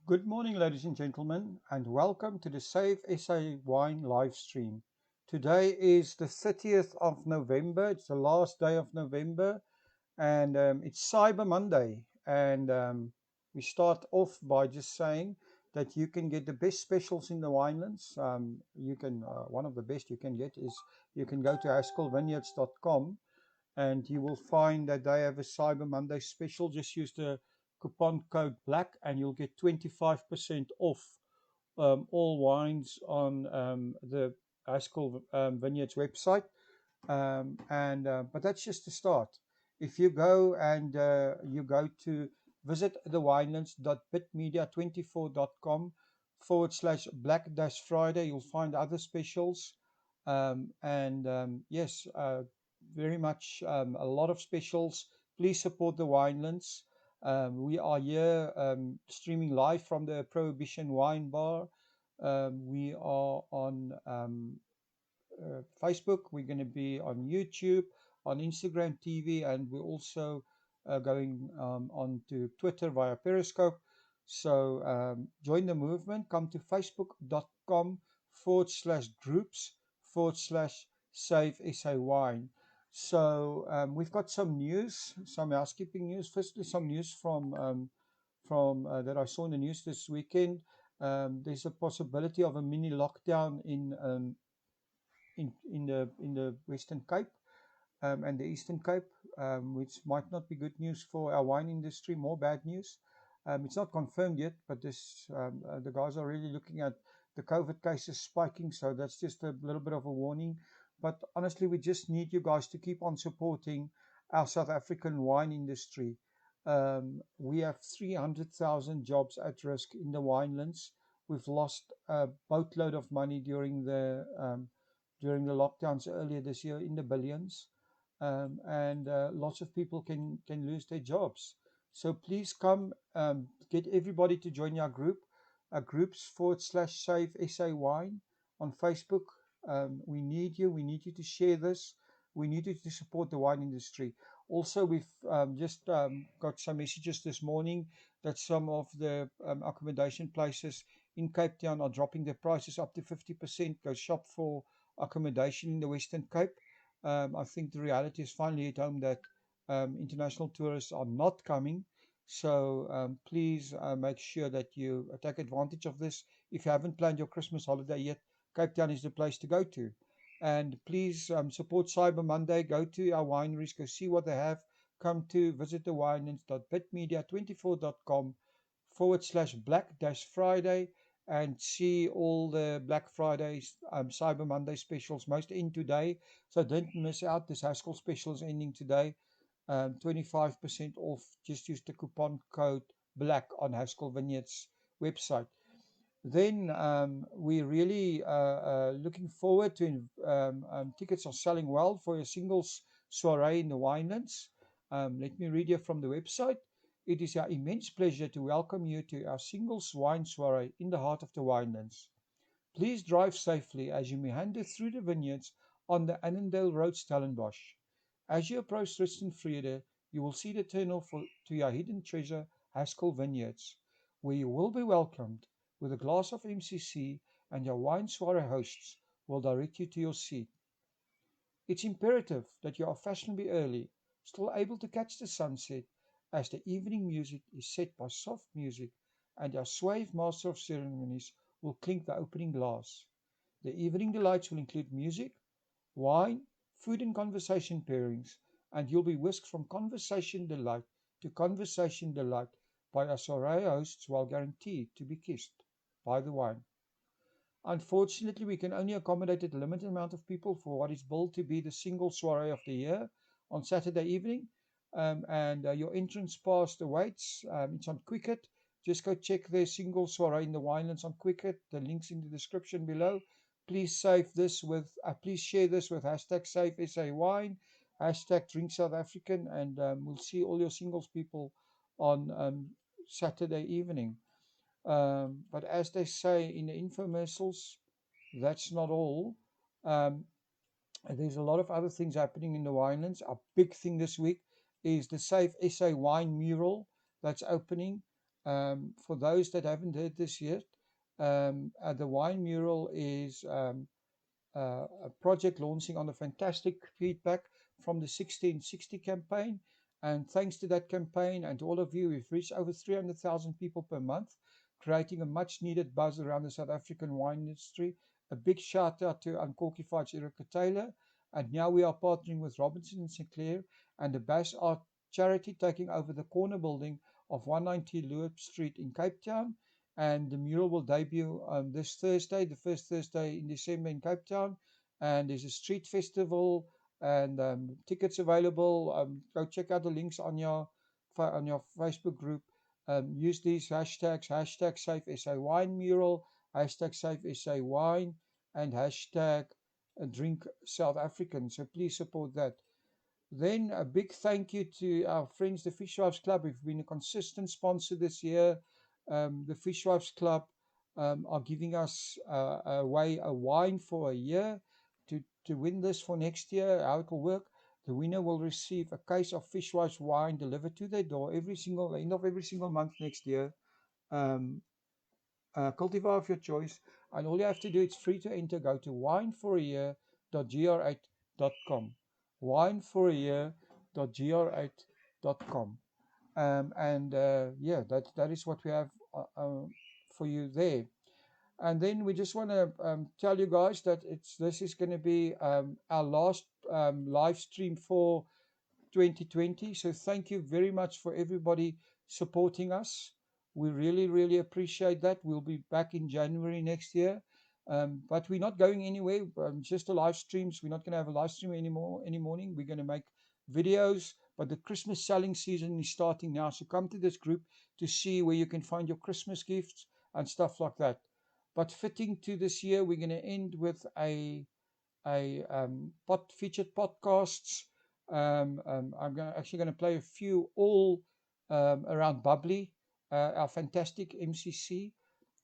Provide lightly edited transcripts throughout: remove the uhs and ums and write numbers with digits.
Good morning, ladies and gentlemen, and welcome to the Save SA Wine live stream. Today is the 30th of November. It's the last day of November, and it's Cyber Monday. And we start off by just saying that you can get the best specials in the Winelands. One of the best you can get is you can go to haskellvineyards.com and you will find that they have a Cyber Monday special. Just use the coupon code BLACK and you'll get 25% off all wines on the Haskell Vineyards website. But that's just the start. If you go and you go to visit thewinelands.bitmedia24.com /black Friday, you'll find other specials. Yes, very much a lot of specials. Please support the Winelands. We are here streaming live from the Prohibition wine bar. We are on Facebook. We're going to be on YouTube, on Instagram TV, and we're also going on to Twitter via Periscope. So join the movement. Come to facebook.com /groups /save SA wine. So we've got some news, some housekeeping news. Firstly, some news from that I saw in the news this weekend. There's a possibility of a mini lockdown in the Western Cape and the Eastern Cape, which might not be good news for our wine industry. More bad news. It's not confirmed yet, but the guys are really looking at the COVID cases spiking, so that's just a little bit of a warning. But honestly, we just need you guys to keep on supporting our South African wine industry. We have 300,000 jobs at risk in the winelands. We've lost a boatload of money during the lockdowns earlier this year in the billions, and lots of people can lose their jobs. So please come, get everybody to join our groups /save SA wine on Facebook. We need you. We need you to share this. We need you to support the wine industry. Also, we've just got some messages this morning that some of the accommodation places in Cape Town are dropping their prices up to 50%. Go shop for accommodation in the Western Cape. I think the reality is finally at home that international tourists are not coming. So please make sure that you take advantage of this. If you haven't planned your Christmas holiday yet, Cape Town is the place to go to. And please support Cyber Monday. Go to our wineries, go see what they have. Come to visit the winelands.bitmedia24.com /black Friday and see all the Black Fridays, Cyber Monday specials, most in today. So don't miss out. This Haskell special is ending today. 25% off. Just use the coupon code BLACK on Haskell Vineyards website. Then we're really looking forward to tickets are selling well for a singles soiree in the Winelands. Let me read you from the website. It is our immense pleasure to welcome you to our Singles Wine Soirée in the heart of the Winelands. Please drive safely as you meander through the vineyards on the Annandale Road, Stellenbosch. As you approach Vrede, you will see the turnoff to your hidden treasure, Haskell Vineyards, where you will be welcomed with a glass of MCC, and your wine soiree hosts will direct you to your seat. It's imperative that you are fashionably early, still able to catch the sunset, as the evening music is set by soft music, and our suave Master of Ceremonies will clink the opening glass. The evening delights will include music, wine, food and conversation pairings, and you'll be whisked from conversation delight to conversation delight by our soiree hosts while guaranteed to be kissed by the wine. Unfortunately, we can only accommodate a limited amount of people for what is billed to be the single soiree of the year on Saturday evening. Your entrance pass awaits. It's on Quicket. Just go check their single soiree in the Winelands on Quicket. The link's in the description below. Please please share this with hashtag #SaveSAWine, hashtag #DrinkSouthAfrican, and we'll see all your singles people on Saturday evening. But as they say in the infomercials, that's not all. There's a lot of other things happening in the Winelands. Our big thing this week is the Save SA Wine Mural that's opening. For those that haven't heard this yet, the Wine Mural is a project launching on the fantastic feedback from the 1660 campaign. And thanks to that campaign and to all of you, we've reached over 300,000 people per month, creating a much needed buzz around the South African wine industry. A big shout out to Uncorkified's Erica Taylor. And now we are partnering with Robinson and Sinclair and the Bass Art Charity, taking over the corner building of 190 Leloud Street in Cape Town. And the mural will debut this Thursday, the first Thursday in December in Cape Town. And there's a street festival and tickets available. Go check out the links on your Facebook group. Use these hashtags: hashtag Save SA Wine Mural, hashtag Save SA Wine, and hashtag Drink South African. So please support that. Then a big thank you to our friends, the Fishwives Club, who've been a consistent sponsor this year. The Fishwives Club are giving us away a wine for a year. To win this for next year, how it will work, the winner will receive a case of Fishwives wine delivered to their door end of every single month next year. Cultivar of your choice, and all you have to do, it's free to enter. Go to wineforayear.gr8.com. wineforayear.gr8.com. Yeah, that is what we have for you there. And then we just want to tell you guys that this is going to be our last live stream for 2020. So thank you very much for everybody supporting us. We really, really appreciate that. We'll be back in January next year. But we're not going anywhere. Just the live streams. We're not going to have a live stream anymore any morning. We're going to make videos. But the Christmas selling season is starting now. So come to this group to see where you can find your Christmas gifts and stuff like that. But fitting to this year, we're going to end with featured podcasts. I'm actually going to play a few all around Bubbly, our fantastic MCC.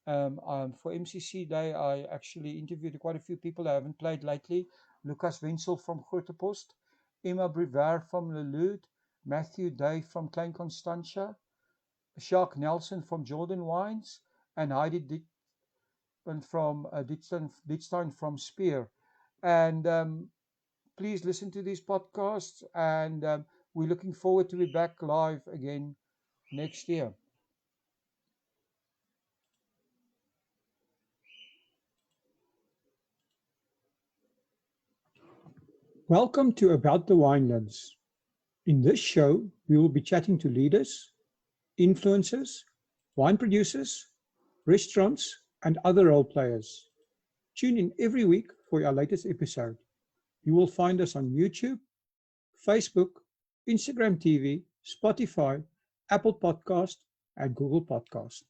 For MCC Day, I actually interviewed quite a few people I haven't played lately. Lucas Wenzel from Grotepost, Emma Brevard from Leloud, Matthew Day from Klein Constantia, Jacques Nelson from Jordan Wines, and Heidi Ditstein from Spear. And please listen to these podcasts, and we're looking forward to be back live again next year. Welcome to About the Winelands. In this show, we will be chatting to leaders, influencers, wine producers, restaurants, and other role players. Tune in every week for our latest episode. You will find us on YouTube, Facebook, Instagram TV, Spotify, Apple Podcast, and Google Podcast.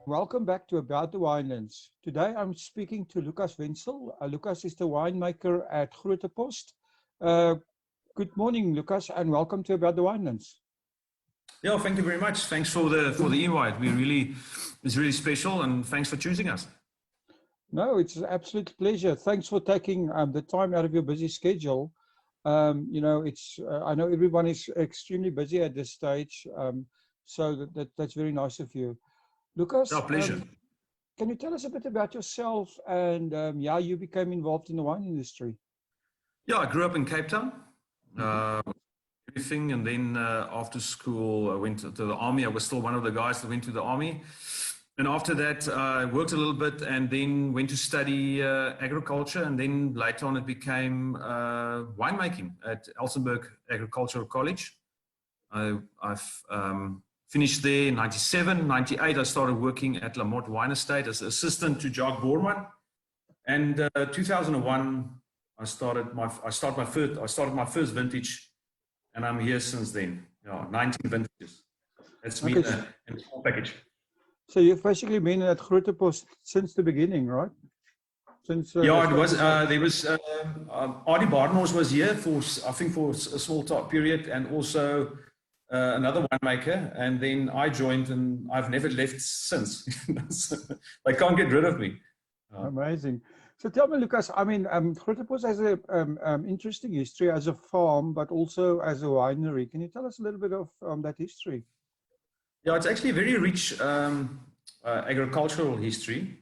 Welcome back to About the Winelands. Today I'm speaking to Lucas Wenzel. Lucas is the winemaker at Grotepost. Good morning, Lucas, and welcome to About the Winelands. Yeah, thank you very much. Thanks for the invite. It's really special, and thanks for choosing us. No, it's an absolute pleasure. Thanks for taking the time out of your busy schedule. I know everyone is extremely busy at this stage, so that's very nice of you. Lucas, pleasure. Can you tell us a bit about yourself and how you became involved in the wine industry? Yeah, I grew up in Cape Town, everything, and then after school I went to the army. I was still one of the guys that went to the army, and after that I worked a little bit and then went to study agriculture, and then later on it became winemaking at Elsenburg Agricultural College. I've finished there in 97, 98. I started working at Lamont Wine Estate as assistant to Jacques Borman. And 2001, I started my first vintage, and I'm here since then. 19 vintages. That's me in a small package. So you've basically been at Grotepost since the beginning, right? Since it was. There was Artie Barnhorst was here for a small period, and also another winemaker, and then I joined, and I've never left since. They can't get rid of me. Amazing. So tell me, Lucas, I mean, Grootepos has a interesting history as a farm, but also as a winery. Can you tell us a little bit of that history? Yeah, it's actually a very rich agricultural history.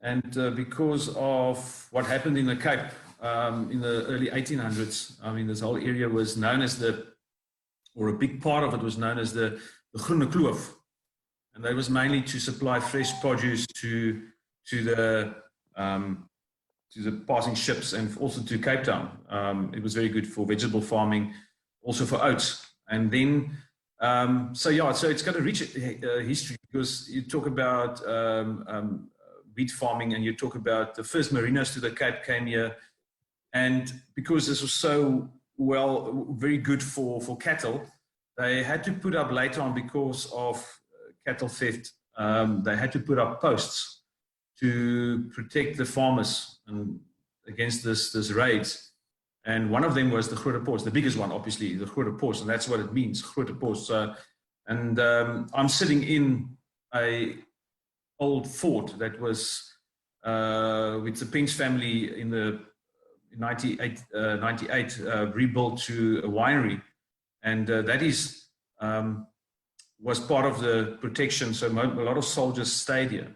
And because of what happened in the Cape in the early 1800s, I mean, this whole area was known as or a big part of it was known as the Groene Kloof. And that was mainly to supply fresh produce to the passing ships and also to Cape Town. It was very good for vegetable farming, also for oats. And then, so it's got a rich history, because you talk about wheat farming, and you talk about the first merinos to the Cape came here. And because this was so very good for cattle, they had to put up later on, because of cattle theft, they had to put up posts to protect the farmers and against this raids. And one of them was the Grootepos, the biggest one, obviously, the Grootepos, and that's what it means, Grootepos. And I'm sitting in a old fort that was with the Pinch family in the 98 rebuilt to a winery, and that was part of the protection. So a lot of soldiers stayed here.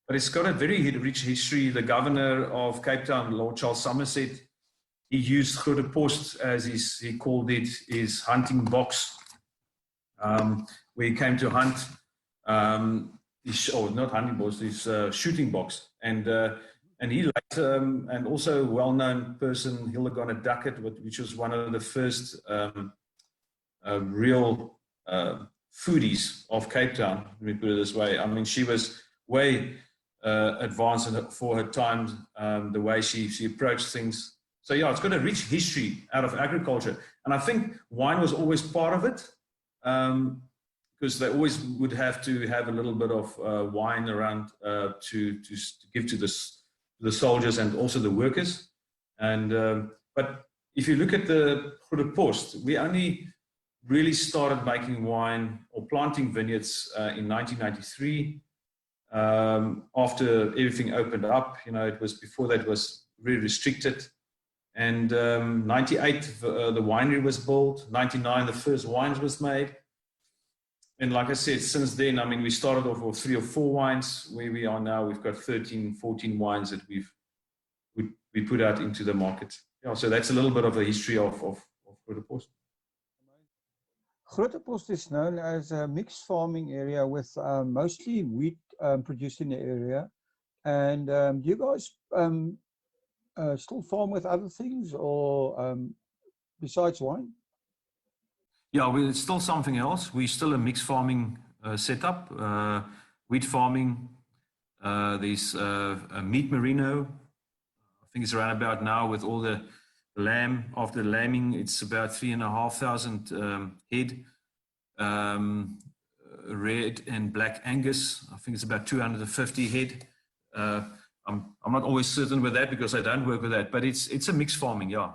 But it's got a very rich history. The governor of Cape Town, Lord Charles Somerset, he used Grootepos as he called it, his hunting box, where he came to hunt. Not hunting box, his shooting box. And he later, and also a well-known person, Hildegard Duckett, which was one of the first real foodies of Cape Town, let me put it this way. I mean, she was way advanced for her time, the way she approached things. So yeah, it's got a rich history out of agriculture. And I think wine was always part of it, because they always would have to have a little bit of wine around to give to the soldiers and also the workers. And but if you look at the Grootepos, we only really started making wine or planting vineyards in 1993, after everything opened up. You know, it was before that was very restricted. And 98, the winery was built. 99, the first wines was made. And like I said, since then, I mean, we started off with 3 or 4 wines. Where we are now, we've got 13, 14 wines that we put out into the market. Yeah, so that's a little bit of the history of Grootepos. Grootepos is known as a mixed farming area with mostly wheat produced in the area. And do you guys still farm with other things, or besides wine? Yeah, it's still something else. We're still a mixed farming setup, wheat farming. There's a meat merino. I think it's around about now with all the lamb. After lambing, it's about 3,500 head. Red and black Angus, I think it's about 250 head. I'm not always certain with that because I don't work with that, but it's a mixed farming, yeah.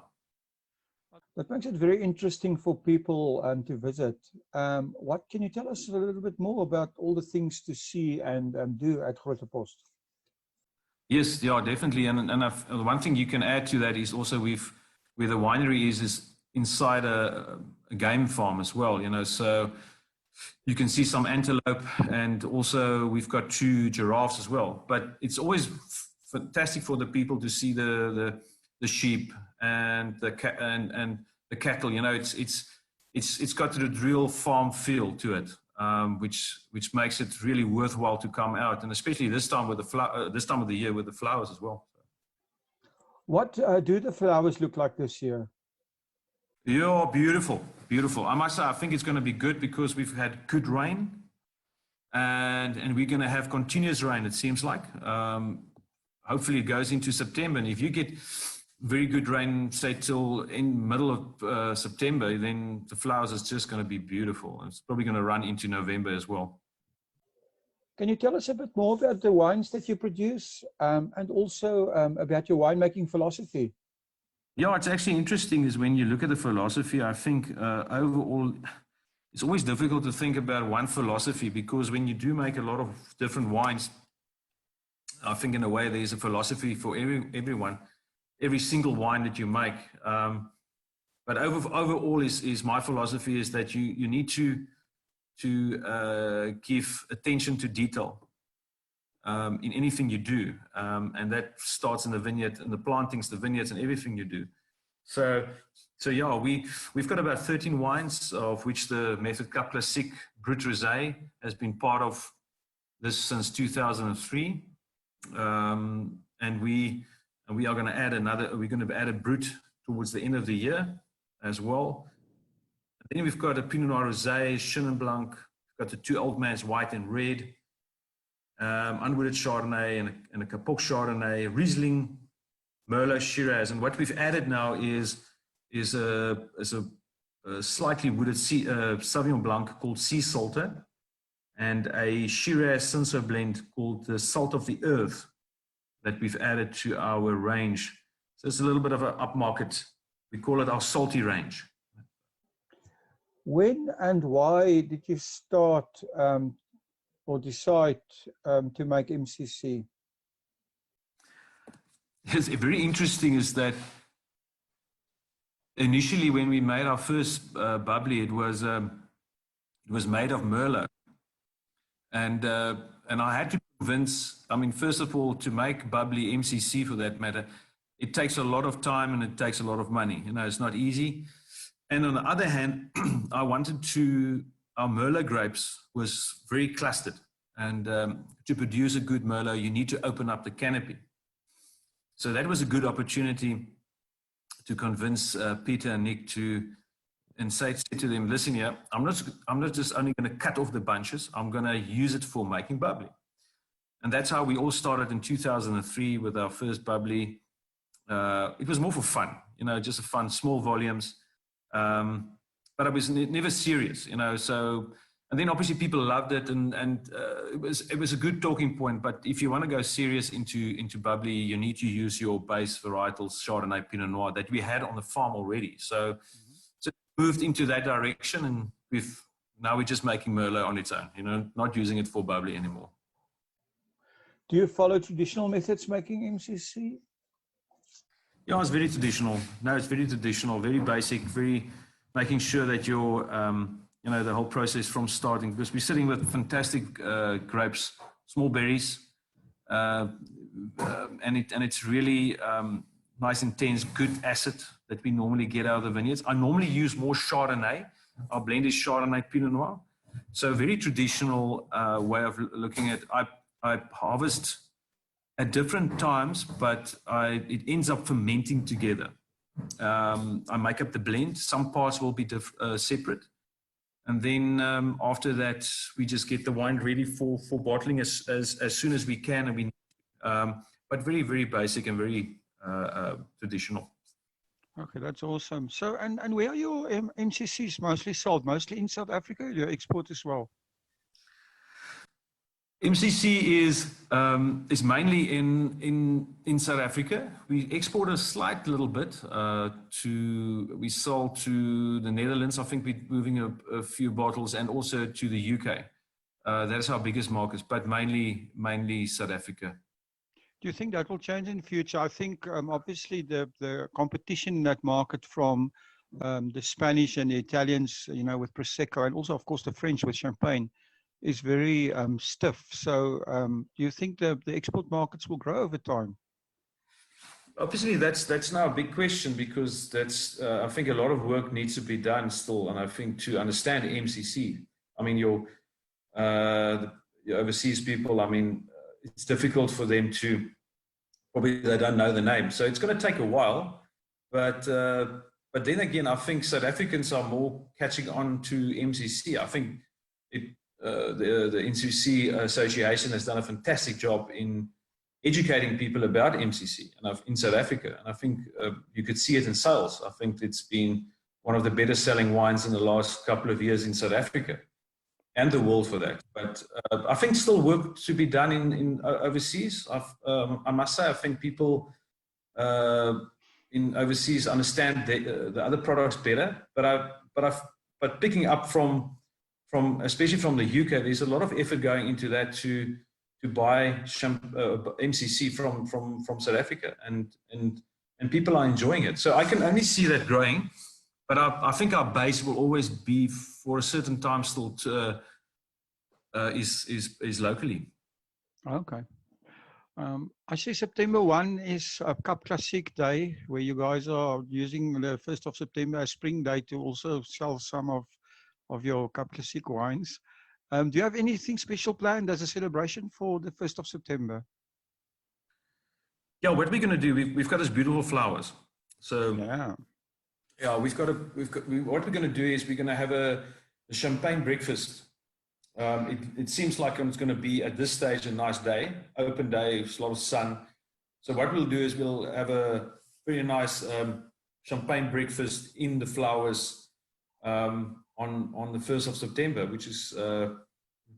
That makes it very interesting for people to visit. What can you tell us a little bit more about all the things to see and do at Grootepos? Yes, yeah, definitely. And one thing you can add to that is also where the winery is inside a game farm as well, you know, so you can see some antelope, and also we've got 2 giraffes as well. But it's always fantastic for the people to see the sheep and the cattle. You know, it's got the real farm feel to it, which makes it really worthwhile to come out, and especially this time with this time of the year with the flowers as well. What do the flowers look like this year? Yeah, beautiful, beautiful. I must say, I think it's going to be good because we've had good rain, and we're going to have continuous rain, it seems like. Hopefully it goes into September, and if you get very good rain, say till in middle of September, then the flowers is just going to be beautiful. It's probably going to run into November as well. Can you tell us a bit more about the wines that you produce, and also about your winemaking philosophy? Yeah, it's actually interesting is when you look at the philosophy, I think overall, it's always difficult to think about one philosophy, because when you do make a lot of different wines, I think in a way there's a philosophy for everyone, every single wine that you make. But overall is my philosophy is that you need to give attention to detail in anything you do, and that starts in the vineyard, and the plantings, the vineyards, and everything you do. So yeah, we've got about 13 wines, of which the Method Cup Classique Brut Rosé has been part of this since 2003, and we are going to add another. We're going to add a Brut towards the end of the year as well. And then we've got a Pinot Noir Rosé, Chenin Blanc. We've got the 2 Old Man's White and Red, unwooded Chardonnay and a Kapok Chardonnay, Riesling, Merlot, Shiraz. And what we've added now is a slightly wooded Sauvignon Blanc called Sea Salter, and a Shiraz Cinsault blend called the Salt of the Earth that we've added to our range. So it's a little bit of an upmarket. We call it our salty range. When and why did you start or decide to make MCC? It's very interesting is that initially when we made our first bubbly, it was made of Merlot, and I had to convince. I mean, first of all, to make bubbly MCC for that matter, it takes a lot of time and it takes a lot of money. You know, it's not easy. And on the other hand, I wanted our Merlot grapes was very clustered, and to produce a good Merlot, you need to open up the canopy. So that was a good opportunity to convince Peter and Nick and say to them, listen here, I'm not just only going to cut off the bunches, I'm going to use it for making bubbly. And that's how we all started in 2003 with our first bubbly. It was more for fun, you know, just a fun, small volumes. But I was never serious, you know, so, and then obviously people loved it, and it was a good talking point. But if you want to go serious into bubbly, you need to use your base varietals, Chardonnay, Pinot Noir, that we had on the farm already. So moved into that direction, and now we're just making Merlot on its own, you know, not using it for bubbly anymore. Do you follow traditional methods making MCC? Yeah, it's very traditional. No, it's very traditional, very basic, very making sure that you're, you know, the whole process from starting, because we're sitting with fantastic grapes, small berries, and it's really nice, intense, good acid that we normally get out of the vineyards. I normally use more Chardonnay. Our blend is Chardonnay Pinot Noir. So very traditional way of looking at. I harvest at different times, but it ends up fermenting together. I make up the blend. Some parts will be separate. And then after that, we just get the wine ready for bottling as soon as we can. But very, very basic and very traditional. Okay, that's awesome. So, and where are your MCCs mostly sold? Mostly in South Africa? Do you export as well? MCC is mainly in South Africa. We export a slight little bit we sold to the Netherlands. I think we're moving a few bottles, and also to the UK. That is our biggest markets, but mainly South Africa. Do you think that will change in the future? I think obviously the competition in that market from the Spanish and the Italians, you know, with Prosecco, and also of course the French with Champagne, is very stiff. So do you think the export markets will grow over time? Obviously, that's now a big question, because that's I think a lot of work needs to be done still. And I think to understand MCC, I mean, your overseas people, I mean, it's difficult for them to, probably they don't know the name. So it's going to take a while. But then again, I think South Africans are more catching on to MCC. I think the MCC Association has done a fantastic job in educating people about MCC in South Africa. And I think you could see it in sales. I think it's been one of the better selling wines in the last couple of years in South Africa, and the world for that. But I think still work to be done in overseas. I must say, I think people in overseas understand the other products better. But picking up from especially from the UK, there's a lot of effort going into that to buy MCC from South Africa, and people are enjoying it. So I can only see that growing, but I think our base will always be for a certain time still is locally. Okay. I see September 1 is a Cup Classic Day, where you guys are using the 1st of September as spring day to also sell some of your Cup Classic wines. Do you have anything special planned as a celebration for the 1st of September? Yeah, what we're going to do, we've got these beautiful flowers. So yeah, what we're going to do is we're going to have a champagne breakfast. It seems like it's going to be at this stage a nice day, open day, a lot of sun. So what we'll do is we'll have a very nice champagne breakfast in the flowers on the 1st of September, which is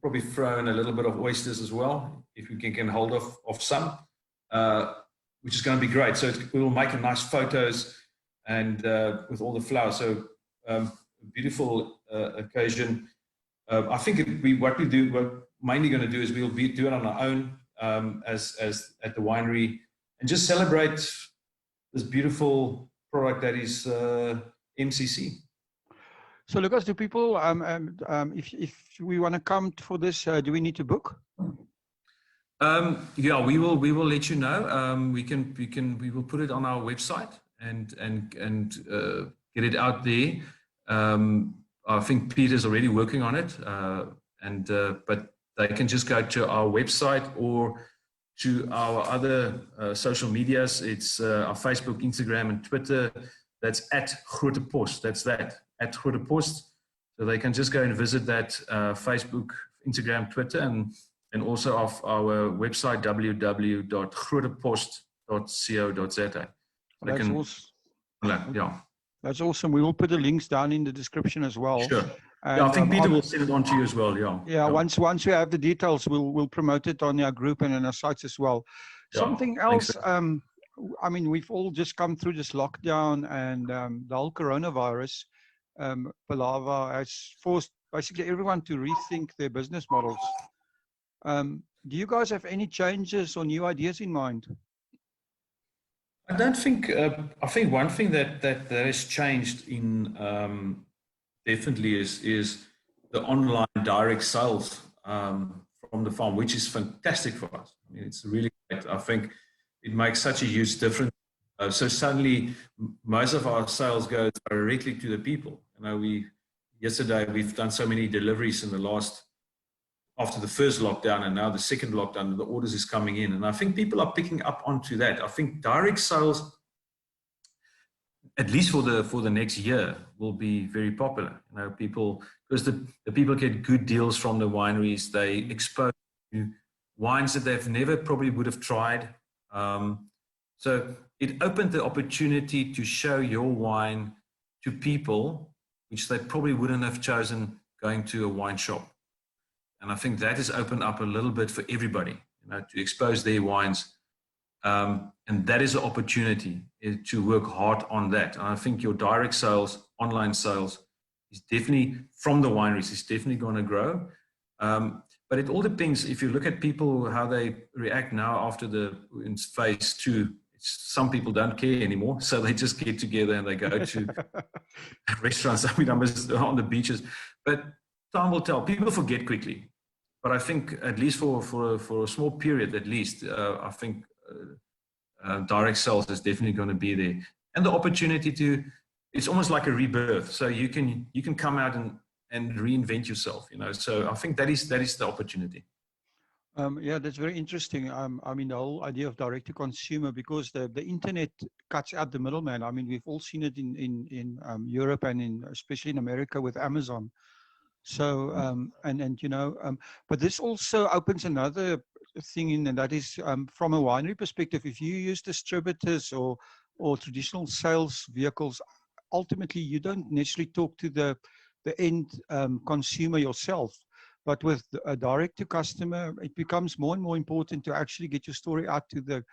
probably throw in a little bit of oysters as well, if we can hold of some, which is going to be great. So we will make a nice photos and with all the flowers. So beautiful occasion. I think what we're mainly going to do is we'll do it on our own as at the winery, and just celebrate this beautiful product that is MCC. So, Lucas, do people, if we want to come for this, do we need to book? Yeah, we will let you know. We will put it on our website and get it out there. I think Peter's already working on it, but they can just go to our website or to our other social medias. It's our Facebook, Instagram, and Twitter. That's at Grote Post. That's that, at Grote Post. So they can just go and visit that Facebook, Instagram, Twitter, and also off our website, www.grotepost.co.za. That's awesome. Yeah. That's awesome. We will put the links down in the description as well. Sure. And, yeah, I think Peter will send it on to you as well. Yeah. Yeah. Once we have the details, we'll promote it on our group and on our sites as well. Yeah, something else. I mean, we've all just come through this lockdown, and the whole coronavirus palaver has forced basically everyone to rethink their business models. Do you guys have any changes or new ideas in mind? I don't think. I think one thing that has changed in definitely is the online direct sales from the farm, which is fantastic for us. I mean, it's really great. I think it makes such a huge difference. So suddenly, most of our sales go directly to the people. You know, yesterday we've done so many deliveries in the last. After the first lockdown and now the second lockdown, the orders is coming in. And I think people are picking up onto that. I think direct sales, at least for the next year, will be very popular. You know, because the people get good deals from the wineries. They expose to wines that they've never probably would have tried. So it opened the opportunity to show your wine to people, which they probably wouldn't have chosen going to a wine shop. And I think that has opened up a little bit for everybody, you know, to expose their wines. And that is an opportunity to work hard on that. And I think your direct sales, online sales, is definitely from the wineries, is definitely going to grow. But it all depends. If you look at people, how they react now after in phase 2, some people don't care anymore. So they just get together and they go to restaurants. I mean, I'm on the beaches. But time will tell. People forget quickly. But I think at least for a small period, at least, I think direct sales is definitely going to be there. And the opportunity it's almost like a rebirth. So you can come out and reinvent yourself, you know. So I think that is the opportunity. Yeah, that's very interesting. I mean, the whole idea of direct to consumer, because the internet cuts out the middleman. I mean, we've all seen it in Europe and especially in America with Amazon. So, and you know, but this also opens another thing in, and that is from a winery perspective, if you use distributors or traditional sales vehicles, ultimately you don't necessarily talk to the end consumer yourself. But with a direct to customer, it becomes more and more important to actually get your story out to the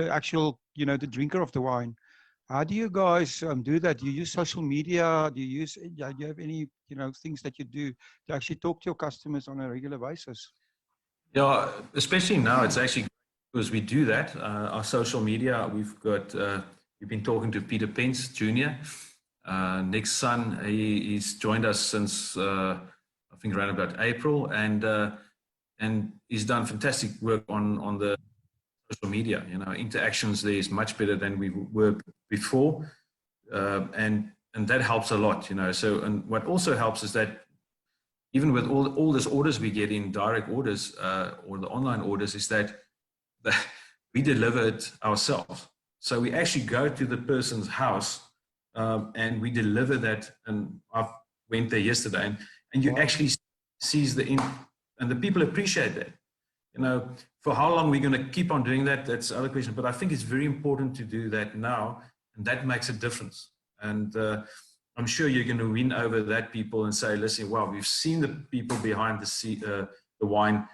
actual, you know, the drinker of the wine. How do you guys do that? Do you use social media? Do you have any, you know, things that you do to actually talk to your customers on a regular basis? Yeah, especially now, it's actually because we do that. Our social media, we've been talking to Peter Pence Jr. Nick's son, he's joined us since I think around about April, and he's done fantastic work on the social media. You know, interactions there is much better than we were before, and that helps a lot. You know, so and what also helps is that even with all these orders we get in, direct orders or the online orders, is that we deliver it ourselves. So we actually go to the person's house and we deliver that. And I went there yesterday, and you actually sees and the people appreciate that. You know, for how long we're going to keep on doing that, that's the other question. But I think it's very important to do that now, and that makes a difference. And I'm sure you're going to win over that people and say, listen, wow, we've seen the people behind the wine.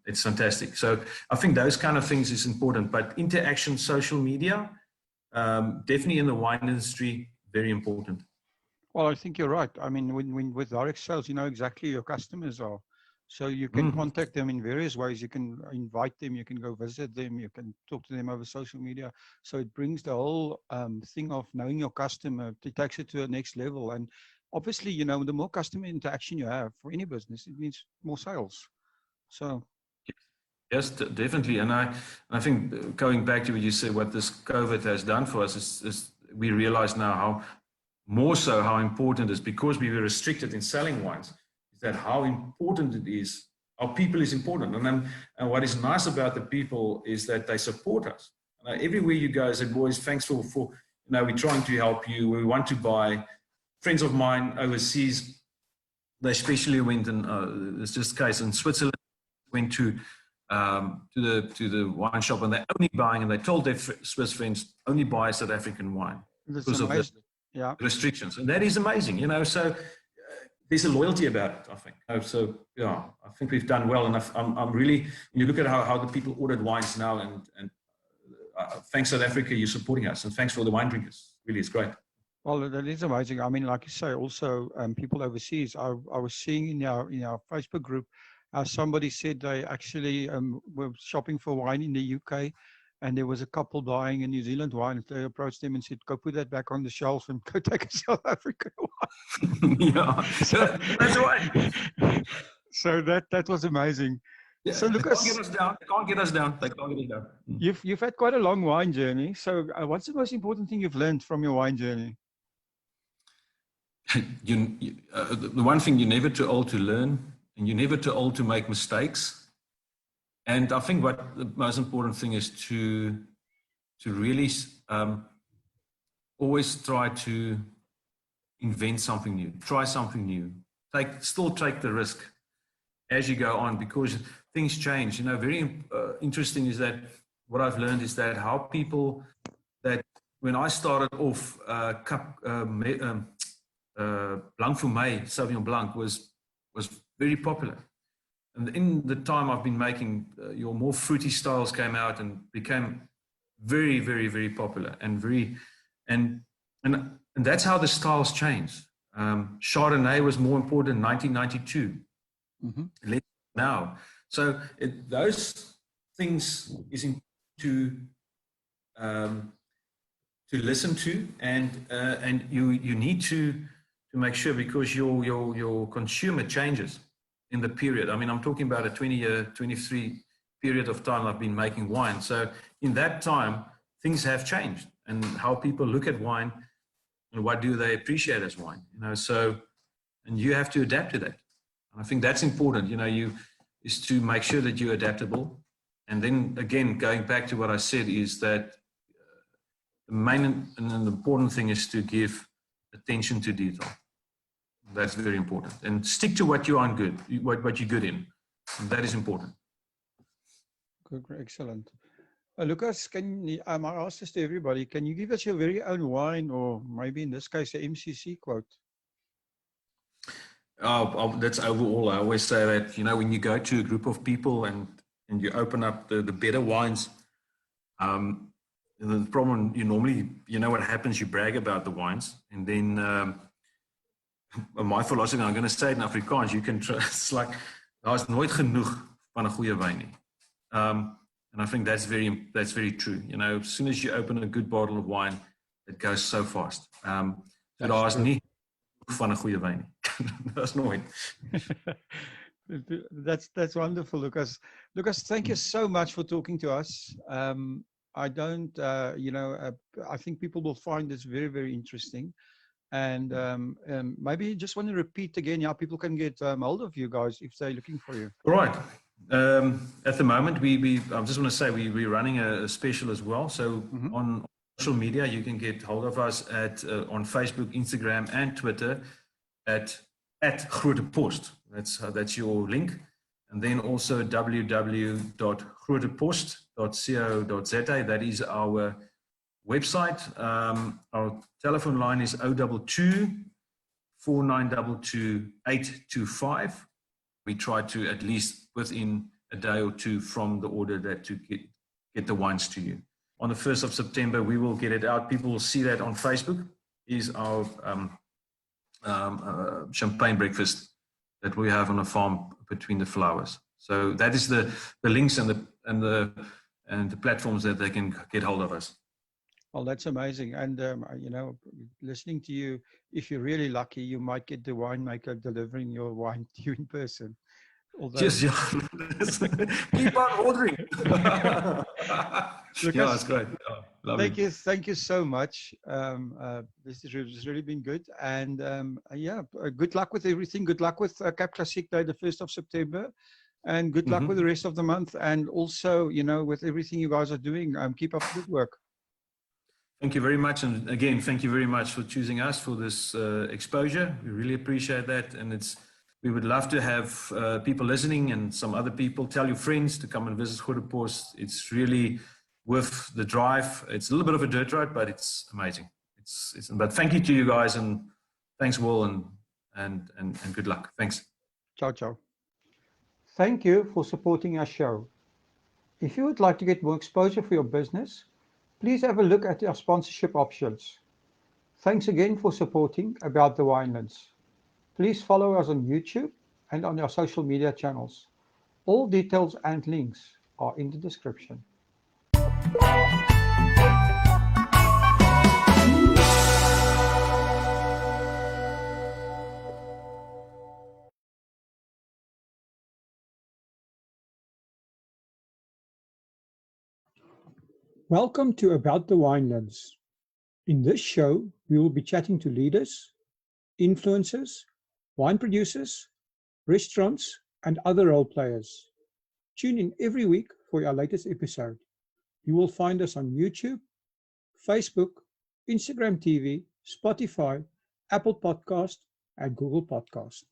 It's fantastic. So I think those kind of things is important. But interaction, social media, definitely in the wine industry, very important. Well, I think you're right. I mean, when with direct sales, you know exactly who your customers are. So you can contact them in various ways. You can invite them, you can go visit them, you can talk to them over social media. So it brings the whole thing of knowing your customer, it takes it to the next level. And obviously, you know, the more customer interaction you have for any business, it means more sales. So yes, definitely. And I think going back to what you said, what this COVID has done for us is we realize now how important it is, because we were restricted in selling wines, that how important it is. Our people is important. And what is nice about the people is that they support us. Everywhere you go, I say, boys, thanks for, we're trying to help you. We want to buy. Friends of mine overseas, they especially went, and it's just a case in Switzerland, went to the wine shop, and they're only buying, and they told their Swiss friends, only buy South African wine because of the restrictions. And that is amazing, you know, so there's a loyalty about it, I think. So, yeah, I think we've done well. And I'm really, when you look at how the people ordered wines now, and thanks South Africa, you're supporting us. And thanks for the wine drinkers. Really, it's great. Well, that is amazing. I mean, like you say, also people overseas, I was seeing in our Facebook group, somebody said they actually were shopping for wine in the UK, and there was a couple buying a New Zealand wine. They approached them and said, go put that back on the shelf and go take a South African wine. Yeah, so, that's right. So that was amazing. Yeah, so Lucas, they can't get us down. They can't get us down. They can't get us down. You've had quite a long wine journey. So what's the most important thing you've learned from your wine journey? The one thing, you're never too old to learn, and you're never too old to make mistakes. And I think what the most important thing is to really always try to invent something new, try something new, still take the risk as you go on, because things change. You know, very interesting is that what I've learned is that how people, that when I started off, Blanc Fumé, Sauvignon Blanc was very popular. And in the time I've been making, your more fruity styles came out and became very, very, very popular, and that's how the styles changed. Chardonnay was more important in 1992. Mm-hmm. Now, so those things is to listen to, and you need to make sure, because your consumer changes in the period. I mean, I'm talking about a 20-year, 23 period of time I've been making wine. So in that time, things have changed, and how people look at wine and what do they appreciate as wine, you know, so, and you have to adapt to that. And I think that's important, you know, is to make sure that you're adaptable. And then again, going back to what I said, is that the main and the important thing is to give attention to detail. That's very important. And stick to what you are good, what you're good in. And that is important. Good, excellent. Lucas, I ask this to everybody, can you give us your very own wine, or maybe in this case, the MCC quote? That's overall. I always say that, you know, when you go to a group of people and you open up the better wines, the problem, you know what happens, you brag about the wines, and then my philosophy, I'm going to say it in Afrikaans, you can it's like, daar's nooit genoeg van 'n goeie wyn nie. And I think that's very true. You know, as soon as you open a good bottle of wine, it goes so fast. So daar is nie van 'n goeie wyn nie. That's nooit. That's wonderful, Lucas. Lucas, thank you so much for talking to us. I don't, I think people will find this very, very interesting. And maybe you just want to repeat again how people can get hold of you guys if they're looking for you. All right. At the moment, I just want to say we're running a special as well. So on social media, you can get hold of us on Facebook, Instagram, and Twitter at Grote Post. That's your link. And then also www.grotepost.co.za. That is our website. Our telephone line is 022 4922 825. We try to, at least within a day or two from the order, that to get the wines to you. On the 1st of September, we will get it out. People will see that on Facebook. Is our champagne breakfast that we have on a farm between the flowers. So that is the links and the platforms that they can get hold of us. Well, that's amazing. And, listening to you, if you're really lucky, you might get the winemaker delivering your wine to you in person. Although... Yes, yeah. Keep on ordering. Lucas, it's great. Thank you so much. This has really been good. And good luck with everything. Good luck with Cap Classique Day, the 1st of September. And good luck with the rest of the month. And also, with everything you guys are doing, keep up the good work. Thank you very much. And again, thank you very much for choosing us for this exposure. We really appreciate that. And we would love to have people listening and some other people. Tell your friends to come and visit Grote Post. It's really worth the drive. It's a little bit of a dirt road, but it's amazing. But thank you to you guys, and thanks, Will, and good luck. Thanks. Ciao, ciao. Thank you for supporting our show. If you would like to get more exposure for your business, please have a look at our sponsorship options. Thanks again for supporting About the Winelands. Please follow us on YouTube and on our social media channels. All details and links are in the description. Welcome to About the Winelands. In this show, we will be chatting to leaders, influencers, wine producers, restaurants, and other role players. Tune in every week for our latest episode. You will find us on YouTube, Facebook, Instagram TV, Spotify, Apple Podcast, and Google Podcast.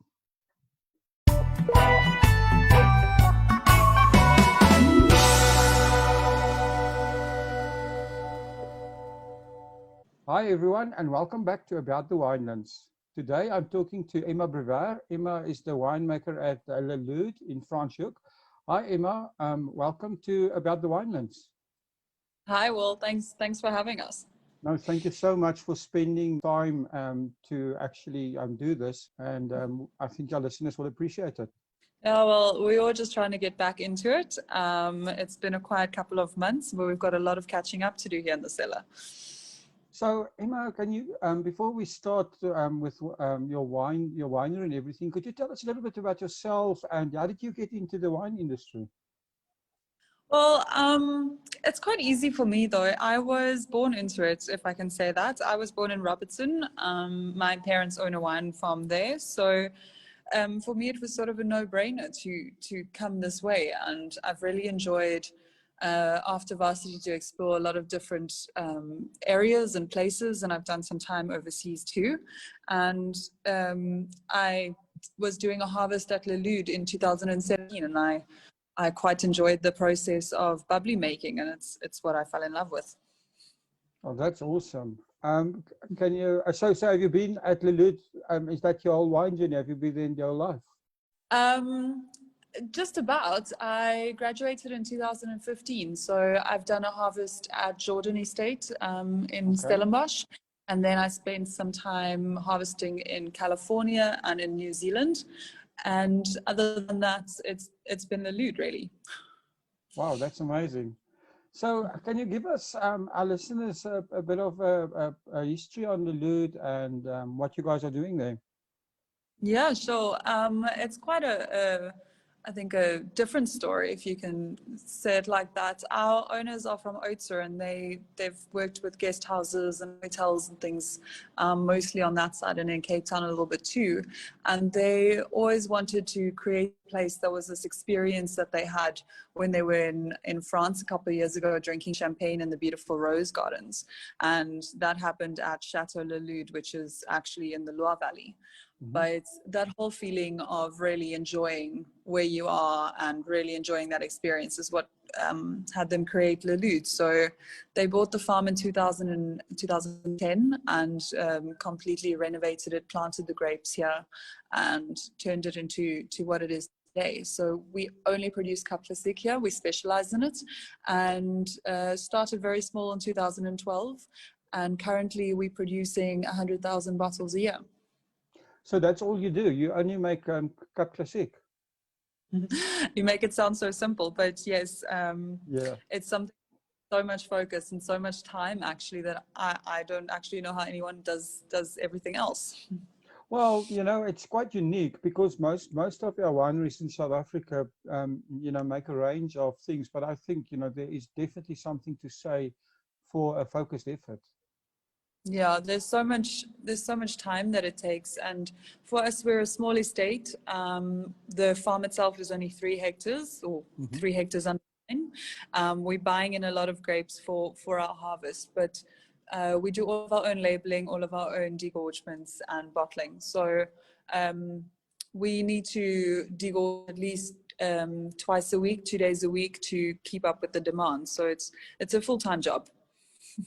Hi everyone, and welcome back to About the Winelands. Today I'm talking to Emma Brevard. Emma is the winemaker at Leloud in Franschhoek. Hi Emma, welcome to About the Winelands. Hi Will, thanks for having us. No, thank you so much for spending time to actually do this, and I think our listeners will appreciate it. Yeah, well, we were just trying to get back into it. It's been a quiet couple of months, but we've got a lot of catching up to do here in the cellar. So Emma, can you, before we start with your winery and everything, could you tell us a little bit about yourself and how did you get into the wine industry? Well, it's quite easy for me though. I was born into it, if I can say that. I was born in Robertson. My parents own a wine farm there, so for me it was sort of a no-brainer to come this way, and I've really enjoyed after varsity to explore a lot of different areas and places, and I've done some time overseas too. And I was doing a harvest at Leloud in 2017, and I quite enjoyed the process of bubbly making, and it's what I fell in love with. Oh, that's awesome. Can you, so have you been at Leloud? Is that your whole wine journey? Have you been there in your life? Just about. I graduated in 2015, so I've done a harvest at Jordan Estate in Stellenbosch, and then I spent some time harvesting in California and in New Zealand. And other than that, it's been Leloud really. Wow, that's amazing. So, can you give us, our listeners, a bit of a history on Leloud and what you guys are doing there? Yeah, sure. It's quite I think a different story, if you can say it like that. Our owners are from Oudtshoorn, and they've worked with guest houses and hotels and things, mostly on that side, and in Cape Town a little bit too. And they always wanted to create a place that was this experience that they had when they were in France a couple of years ago, drinking champagne in the beautiful rose gardens. And that happened at Chateau Leloud, which is actually in the Loire Valley. But that whole feeling of really enjoying where you are and really enjoying that experience is what had them create Leloud. So they bought the farm in 2010 and completely renovated it, planted the grapes here, and turned it into what it is today. So we only produce Cap Classique here. We specialize in it, and started very small in 2012. And currently we're producing 100,000 bottles a year. So that's all you do? You only make Cap Classique? You make it sound so simple, but yes, Yeah. it's something, so much focus and so much time actually, that I don't actually know how anyone does everything else. Well, you know, it's quite unique because most of our wineries in South Africa, you know, make a range of things. But I think, you know, there is definitely something to say for a focused effort. Yeah, there's so much time that it takes, and for us, we're a small estate. The farm itself is only 3 hectares, or 3 hectares under 9. We're buying in a lot of grapes for our harvest, but we do all of our own labeling, all of our own degorgements and bottling. So we need to degorge at least twice a week, 2 days a week, to keep up with the demand. So it's a full-time job.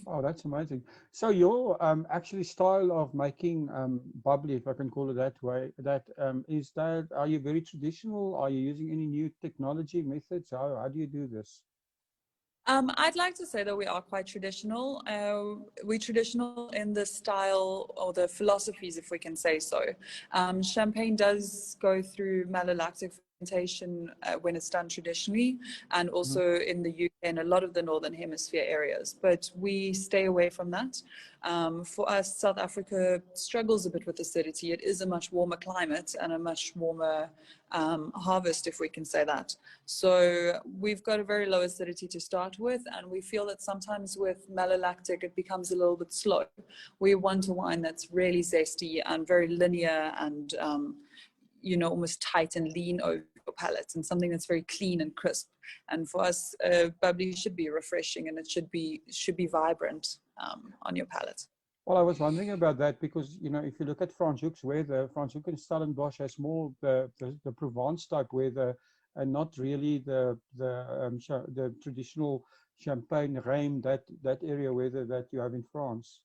Oh, that's amazing. So your actually style of making bubbly, if I can call it that way, are you very traditional? Are you using any new technology methods? How do you do this? I'd like to say that we are quite traditional. We're traditional in the style or the philosophies, if we can say so. Champagne does go through malolactic fermentation when it's done traditionally, and also in the UK and a lot of the Northern Hemisphere areas, but we stay away from that. For us, South Africa struggles a bit with acidity. It is a much warmer climate and a much warmer harvest, if we can say that. So we've got a very low acidity to start with, and we feel that sometimes with malolactic it becomes a little bit slow. We want a wine that's really zesty and very linear and you know, almost tight and lean over your palate, and something that's very clean and crisp. And for us, bubbly should be refreshing, and it should be vibrant on your palate. Well, I was wondering about that because, you know, if you look at Franschhoek's weather, Franschhoek and Stellenbosch has more the Provence type weather, and not really the traditional Champagne, Rhône, that area weather that you have in France.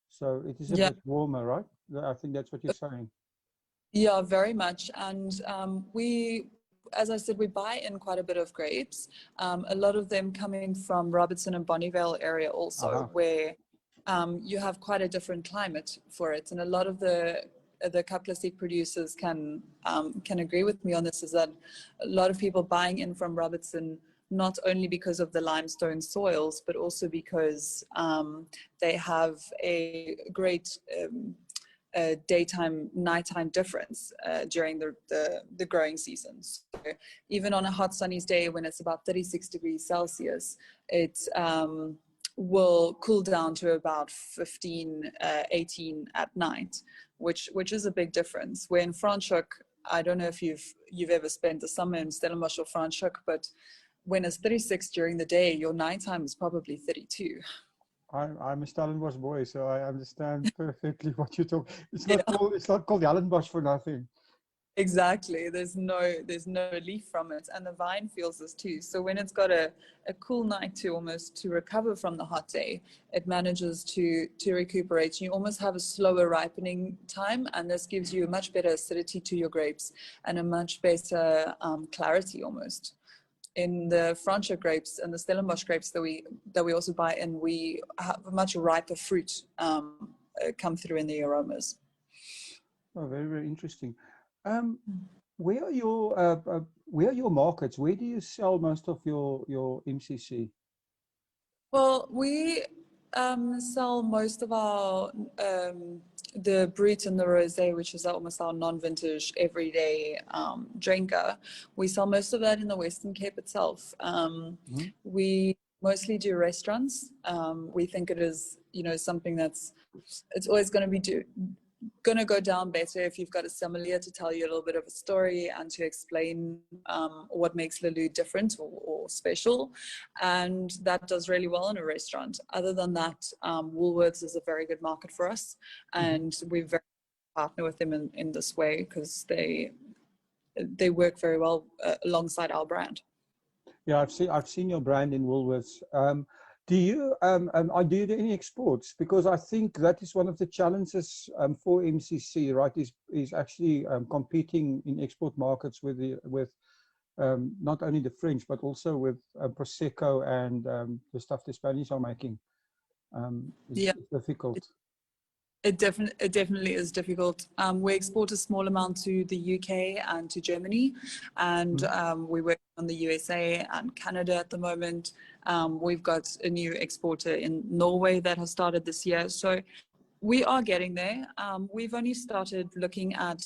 So it is a bit warmer, right? I think that's what you're saying. Yeah, very much. And we, as I said, we buy in quite a bit of grapes. A lot of them coming from Robertson and Bonnievale area also, where you have quite a different climate for it. And a lot of the Cap Classique producers can agree with me on this, is that a lot of people buying in from Robertson, not only because of the limestone soils, but also because they have a great daytime nighttime difference during the growing seasons. So even on a hot sunny day when it's about 36 degrees Celsius, it will cool down to about 15 18 at night, which is a big difference. Where in Franschhoek, I don't know if you've ever spent a summer in Stellenbosch or Franschhoek, but when it's 36 during the day, your nighttime is probably 32. I'm a Stellenbosch boy, so I understand perfectly what you talk. It's not called Stellenbosch for nothing. Exactly. There's no relief from it, and the vine feels this too. So when it's got a cool night to recover from the hot day, it manages to recuperate. You almost have a slower ripening time, and this gives you a much better acidity to your grapes and a much better clarity almost. In the Franschhoek grapes and the Stellenbosch grapes that we also buy in, we have a much riper fruit come through in the aromas. Oh, very, very interesting. where are your markets? Where do you sell most of your MCC? Well, we sell most of our the Brut and the Rosé, which is almost our non-vintage everyday drinker. We sell most of that in the Western Cape itself. We mostly do restaurants. We think it is, something it's always going to be going to go down better if you've got a sommelier to tell you a little bit of a story and to explain what makes Leloud different or special, and that does really well in a restaurant. Other than that, Woolworths is a very good market for us, and we very partner with them in this way because they work very well alongside our brand. Yeah, I've seen your brand in Woolworths. Do you do any exports? Because I think that is one of the challenges for MCC, right? Is actually competing in export markets with not only the French but also with Prosecco and the stuff the Spanish are making. It's difficult. It definitely is difficult. We export a small amount to the UK and to Germany, and we work on the USA and Canada at the moment. We've got a new exporter in Norway that has started this year. So we are getting there. We've only started looking at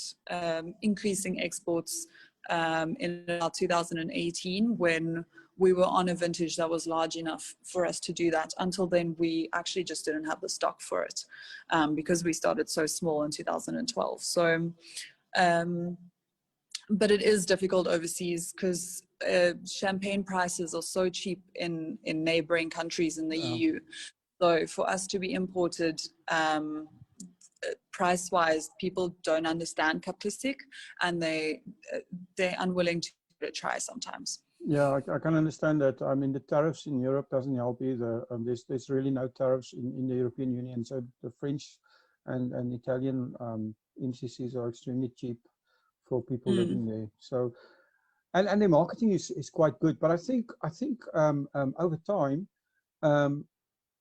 increasing exports in about 2018 when we were on a vintage that was large enough for us to do that. Until then, we actually just didn't have the stock for it because we started so small in 2012. So, but it is difficult overseas because champagne prices are so cheap in neighboring countries in the EU. So for us to be imported, price-wise, people don't understand caplistic, and they're unwilling to give it a try sometimes. Yeah, I can understand that. I mean, the tariffs in Europe doesn't help either. There's really no tariffs in the European Union, so the French and Italian MCCs are extremely cheap for people living there. So, and their marketing is quite good. But I think over time,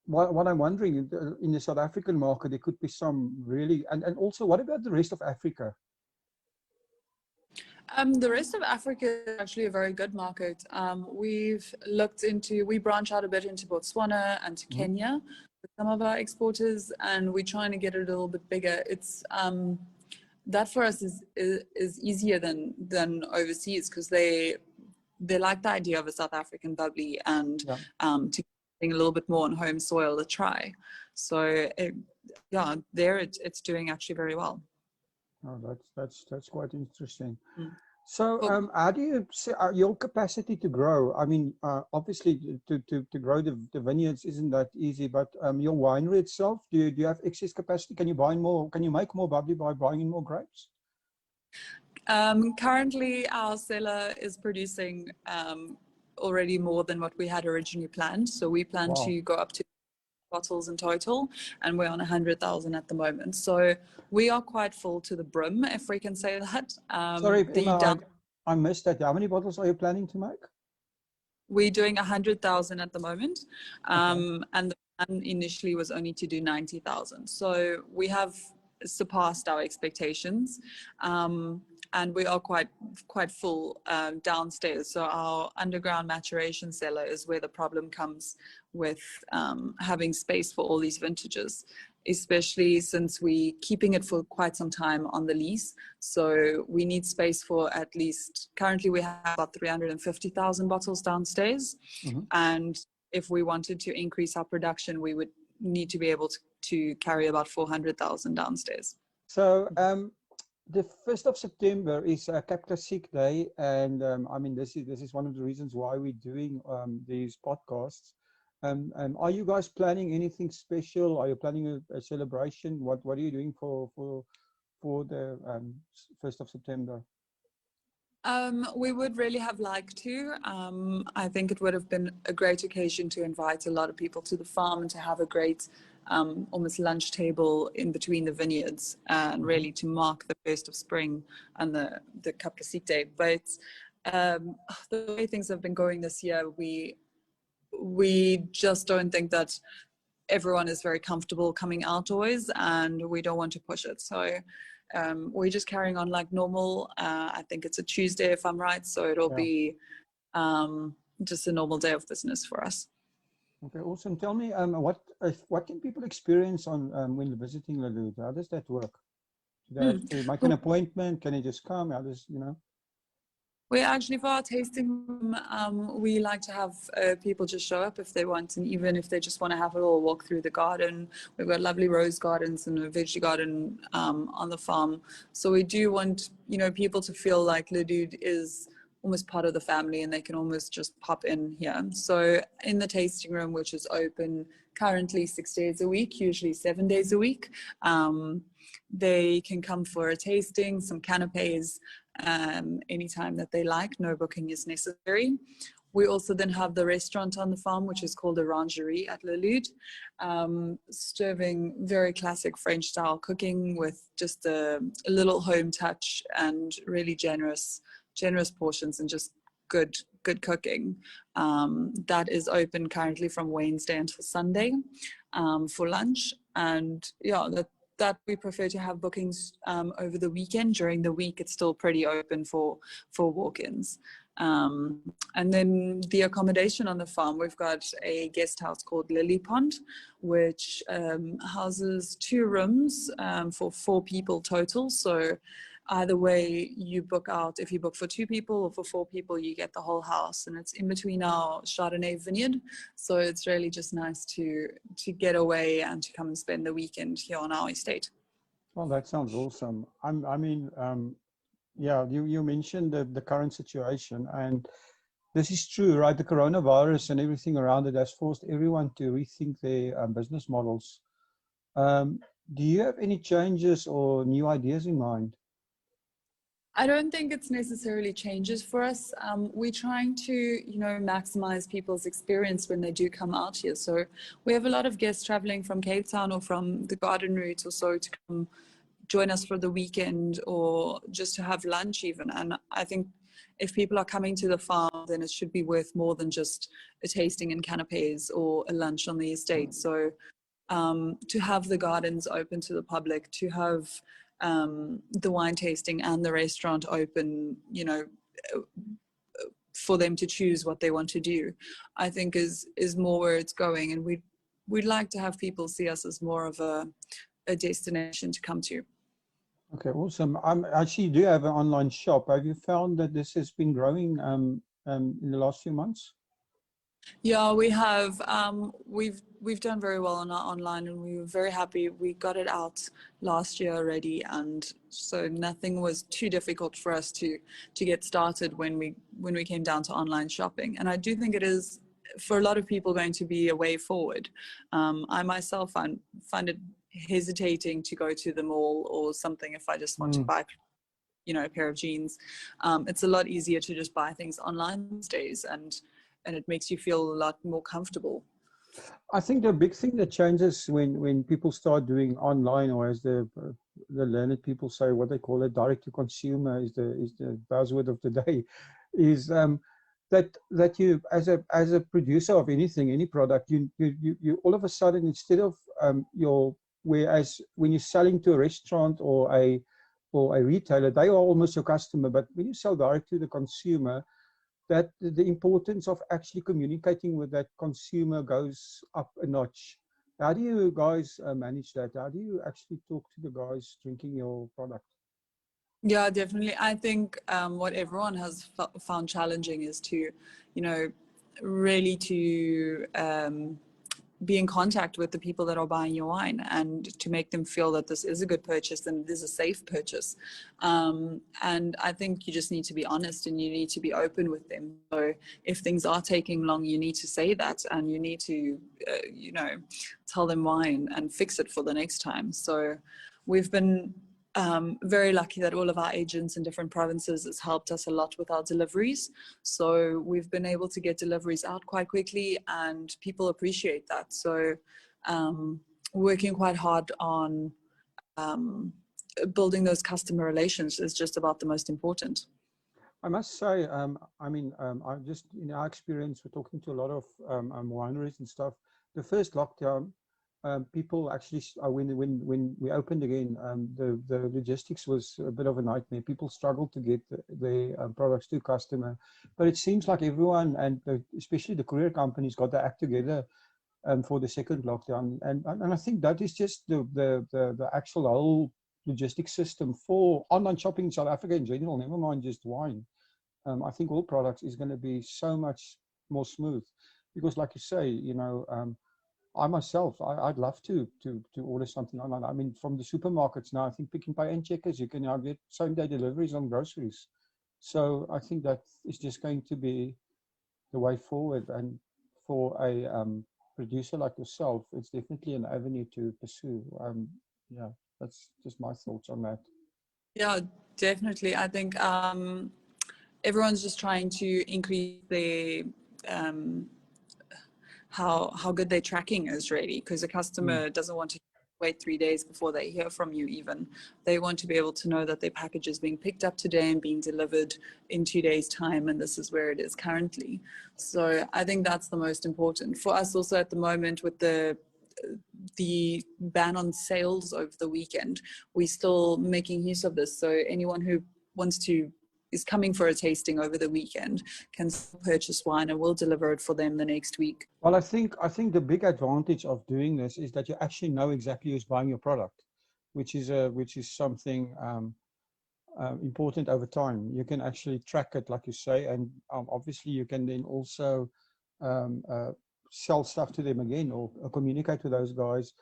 what I'm wondering in the South African market, there could be some really, and also what about the rest of Africa? The rest of Africa is actually a very good market. We branch out a bit into Botswana and to Kenya with some of our exporters, and we're trying to get it a little bit bigger. It's that for us is easier than overseas because they like the idea of a South African bubbly and to getting a little bit more on home soil to try. So it's doing actually very well. Oh, that's quite interesting. So, how do you see your capacity to grow? I mean, obviously, to grow the vineyards isn't that easy. But your winery itself, do you have excess capacity? Can you buy more? Can you make more bubbly by buying in more grapes? Currently, our cellar is producing already more than what we had originally planned. So we plan to go up to bottles in total, and we're on 100,000 at the moment. So we are quite full to the brim, if we can say that. Sorry, Emma, I missed that. How many bottles are you planning to make? We're doing 100,000 at the moment, and the plan initially was only to do 90,000. So we have surpassed our expectations, and we are quite full downstairs. So our underground maturation cellar is where the problem comes with having space for all these vintages, especially since we're keeping it for quite some time on the lease. So we need space for at least, currently we have about 350,000 bottles downstairs. And if we wanted to increase our production, we would need to be able to carry about 400,000 downstairs. So the 1st of September is Capital Sick Day, and I mean this is one of the reasons why we're doing these podcasts. Are you guys planning anything special? Are you planning a celebration? What are you doing for the 1st of September? We would really have liked to. I think it would have been a great occasion to invite a lot of people to the farm and to have a great almost lunch table in between the vineyards and really to mark the 1st of spring and the Capital Sick Day. But the way things have been going this year, we just don't think that everyone is very comfortable coming outdoors, and we don't want to push it. So we're just carrying on like normal. I think it's a Tuesday if I'm right, so it'll Yeah. be just a normal day of business for us. Okay, awesome. Tell me, what can people experience on when visiting Leloud? How does that work? Do they have to make an appointment? Can they just come? How does, you know? We actually, for our tasting room, we like to have people just show up if they want, and even if they just want to have a little walk through the garden. We've got lovely rose gardens and a veggie garden on the farm. So we do want, you know, people to feel like Leloud is almost part of the family, and they can almost just pop in here. So in the tasting room, which is open currently 6 days a week, usually 7 days a week, they can come for a tasting, some canapes, anytime that they like. No booking is necessary. We also then have the restaurant on the farm, which is called the Rangeri at Leloud, serving very classic French style cooking with just a little home touch and really generous portions and just good cooking. That is open currently from Wednesday until Sunday for lunch. And yeah, that we prefer to have bookings over the weekend. During the week, it's still pretty open for walk-ins. And then the accommodation on the farm, we've got a guest house called Lily Pond, which houses 2 rooms for 4 people total. So either way you book out, if you book for 2 people or for 4 people, you get the whole house, and it's in between our Chardonnay vineyard. So it's really just nice to get away and to come and spend the weekend here on our estate. Well, that sounds awesome. Yeah, you mentioned the current situation, and this is true, right? The coronavirus and everything around it has forced everyone to rethink their business models. Do you have any changes or new ideas in mind? I don't think it's necessarily changes for us. We're trying to, you know, maximize people's experience when they do come out here. So we have a lot of guests traveling from Cape Town or from the garden route or so to come join us for the weekend or just to have lunch even. And I think if people are coming to the farm, then it should be worth more than just a tasting in canapes or a lunch on the estate. So to have the gardens open to the public, to have the wine tasting and the restaurant open, you know, for them to choose what they want to do, I think is more where it's going. And we'd like to have people see us as more of a destination to come to. Okay, awesome. Actually do have an online shop. Have you found that this has been growing in the last few months? Yeah, we have. We've done very well on our online, and we were very happy. We got it out last year already, and so nothing was too difficult for us to get started when we came down to online shopping. And I do think it is, for a lot of people, going to be a way forward. I myself find it hesitating to go to the mall or something if I just want to buy, you know, a pair of jeans. It's a lot easier to just buy things online these days, and it makes you feel a lot more comfortable. I think the big thing that changes when people start doing online, or as the learned people say, what they call it, direct to consumer is the buzzword of the day, is that you as a producer of anything, any product, you all of a sudden, instead of whereas when you're selling to a restaurant or a retailer, they are almost your customer, but when you sell direct to the consumer, that the importance of actually communicating with that consumer goes up a notch. How do you guys manage that? How do you actually talk to the guys drinking your product? Yeah, definitely. I think what everyone has found challenging is to, you know, really to be in contact with the people that are buying your wine and to make them feel that this is a good purchase and this is a safe purchase. And I think you just need to be honest and you need to be open with them. So if things are taking long, you need to say that, and you need to, you know, tell them why and fix it for the next time. So we've been very lucky that all of our agents in different provinces has helped us a lot with our deliveries. So we've been able to get deliveries out quite quickly, and people appreciate that. So working quite hard on building those customer relations is just about the most important. I must say, I just, in our experience, we're talking to a lot of wineries and stuff. The first lockdown, people actually, when we opened again, the logistics was a bit of a nightmare. People struggled to get the products to customer, but it seems like everyone, and especially the courier companies, got their act together for the second lockdown, and I think that is just the actual whole logistics system for online shopping in South Africa in general. Never mind just wine. I think all products is going to be so much more smooth, because, like you say, I myself, I'd love to order something online. I mean, from the supermarkets now, I think Pick n Pay and Checkers, you can now get same-day deliveries on groceries. So I think that is just going to be the way forward. And for a producer like yourself, it's definitely an avenue to pursue. Yeah, that's just my thoughts on that. Yeah, definitely. I think everyone's just trying to increase their how good their tracking is, really, because a customer doesn't want to wait 3 days before they hear from you. Even they want to be able to know that their package is being picked up today and being delivered in 2 days' time, and this is where it is currently. So I think that's the most important for us. Also, at the moment, with the ban on sales over the weekend, we're still making use of this. So anyone who is coming for a tasting over the weekend can purchase wine, and we'll deliver it for them the next week. Well, I think the big advantage of doing this is that you actually know exactly who's buying your product, which is something important over time. You can actually track it, like you say, and obviously you can then also sell stuff to them again, or communicate with those guys,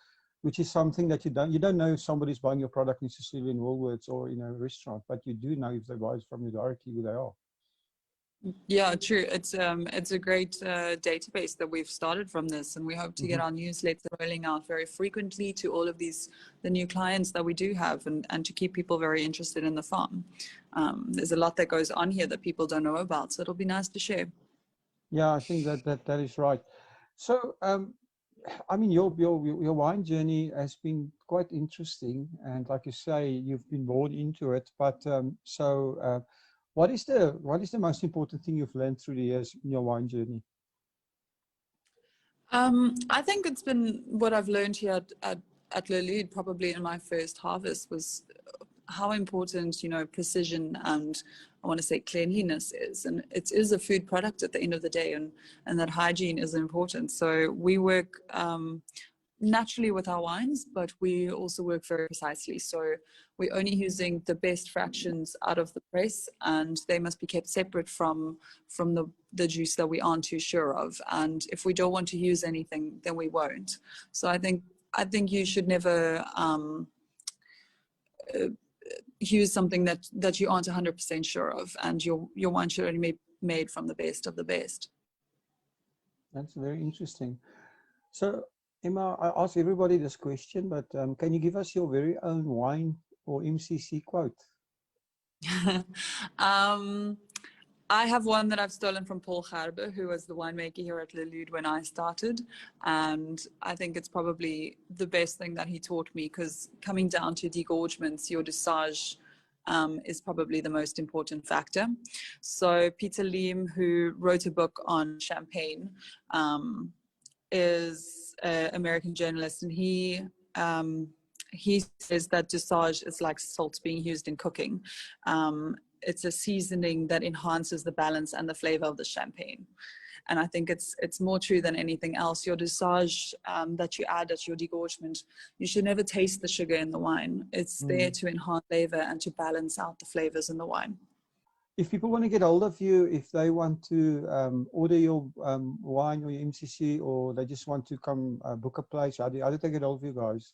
which is something that you don't know if somebody's buying your product necessarily in Woolworths or in a restaurant, but you do know if they buy it from you directly, who they are. Yeah, true. It's a great database that we've started from this, and we hope to get our newsletter rolling out very frequently to all of the new clients that we do have, and to keep people very interested in the farm. There's a lot that goes on here that people don't know about, so it'll be nice to share. Yeah, I think that is right. So, I mean, your wine journey has been quite interesting, and like you say, you've been born into it. But what is the most important thing you've learned through the years in your wine journey? I think it's been what I've learned here at Leloud, probably in my first harvest, was how important, precision and, I want to say, cleanliness is. And it is a food product at the end of the day, and that hygiene is important. So we work naturally with our wines, but we also work very precisely. So we're only using the best fractions out of the press, and they must be kept separate from the juice that we aren't too sure of. And if we don't want to use anything, then we won't. So I think you should never use something that you aren't 100% sure of, and your wine should only be made from the best of the best. That's very interesting. So, Emma, I ask everybody this question, but can you give us your very own wine or MCC quote? I have one that I've stolen from Paul Gerber, who was the winemaker here at Leloud when I started. And I think it's probably the best thing that he taught me, because coming down to degorgements, your dosage is probably the most important factor. So Peter Leem, who wrote a book on champagne, is an American journalist, and he says that dosage is like salt being used in cooking. It's a seasoning that enhances the balance and the flavor of the champagne. And I think it's more true than anything else. Your dosage that you add at your degorgement, you should never taste the sugar in the wine. It's there to enhance flavor and to balance out the flavors in the wine. If people want to get hold of you, if they want to order your wine or your MCC, or they just want to come book a place, how do they get hold of you guys?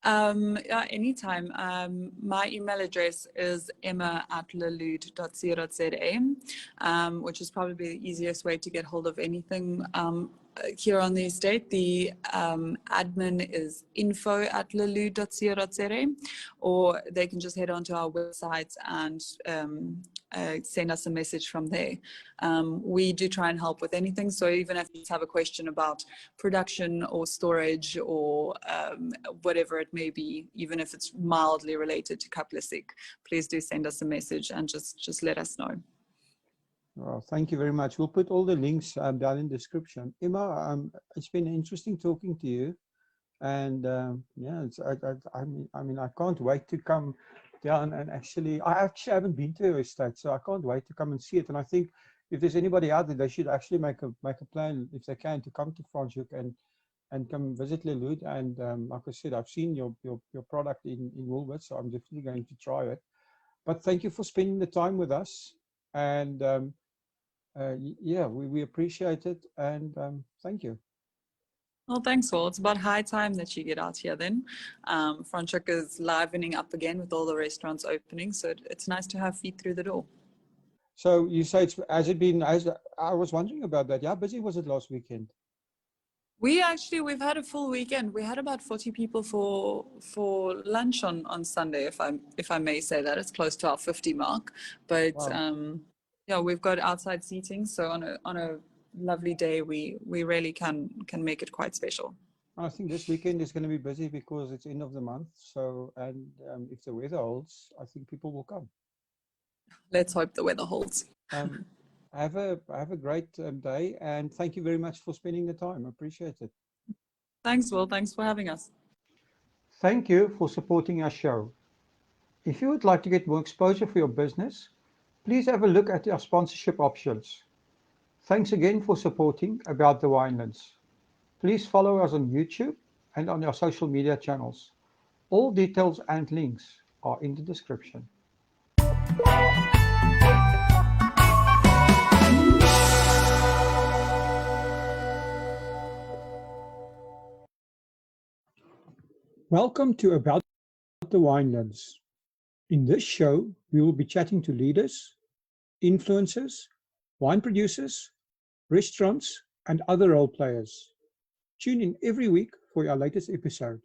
Yeah, anytime. My email address is emma@leloud.co.za, which is probably the easiest way to get hold of anything here on the estate. The admin is info@leloud.co.za, or they can just head onto our website and send us a message from there. We do try and help with anything. So even if you have a question about production or storage or whatever it may be, even if it's mildly related to Kaplasik, please do send us a message and just let us know. Well, thank you very much. We'll put all the links down in the description. Emma, it's been interesting talking to you. And yeah, I mean, I can't wait to come down and I actually haven't been to your estate, so I can't wait to come and see it. And I think if there's anybody out there, they should actually make a plan if they can to come to Franschhoek and come visit Leloud. And like I said, I've seen your product in Woolworths, so I'm definitely going to try it. But thank you for spending the time with us. And yeah, we appreciate it. And thank you. Well, thanks, Will. It's about high time that you get out here then. Franschhoek is livening up again with all the restaurants opening, so it's nice to have feet through the door. So you say has it been, I was wondering about that. How busy was it last weekend? We've had a full weekend. We had about 40 people for lunch on Sunday, if I may say that. It's close to our 50 mark. But Wow. yeah, we've got outside seating, so on a lovely day we really can make it quite special. I think this weekend is going to be busy because it's end of the month. So, and if the weather holds, I think people will come. Let's hope the weather holds. Have a great day, and thank you very much for spending the time. I appreciate it. Thanks, Will. Thanks for having us. Thank you for supporting our show. If you would like to get more exposure for your business, please have a look at our sponsorship options. Thanks again for supporting About the Winelands. Please follow us on YouTube and on our social media channels. All details and links are in the description. Welcome to About the Winelands. In this show, we will be chatting to leaders, influencers, wine producers, restaurants, and other role players. Tune in every week for our latest episode.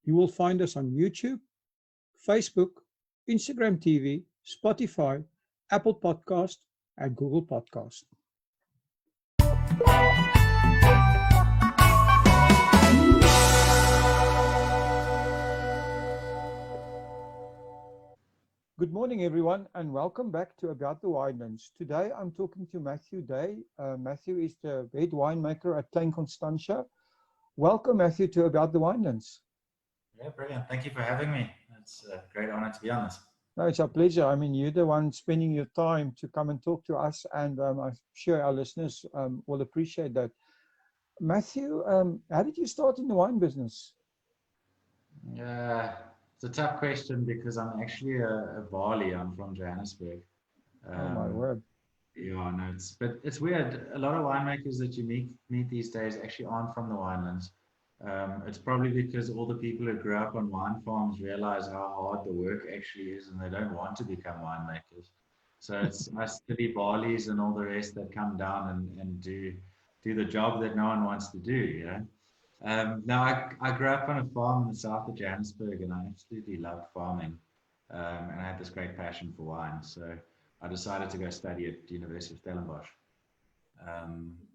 You will find us on YouTube, Facebook, Instagram TV, Spotify, Apple Podcast, and Google Podcast. Good morning, everyone, and welcome back to About the Winelands. Today, I'm talking to Matthew Day. Matthew is the head winemaker at Klein Constantia. Welcome, Matthew, to About the Winelands. Yeah, brilliant. Thank you for having me. It's a great honor to be on this. No, it's our pleasure. I mean, you're the one spending your time to come and talk to us, and I'm sure our listeners will appreciate that. Matthew, how did you start in the wine business? It's a tough question because I'm actually a Bali. I'm from Johannesburg. Oh my word. Yeah, no, it's weird. A lot of winemakers that you meet these days actually aren't from the winelands. It's probably because all the people who grew up on wine farms realize how hard the work actually is, and they don't want to become winemakers. So it's us silly Balis and all the rest that come down and do the job that no one wants to do, you know. Now, I grew up on a farm in the south of Johannesburg, and I absolutely loved farming, and I had this great passion for wine. So I decided to go study at the University of Stellenbosch.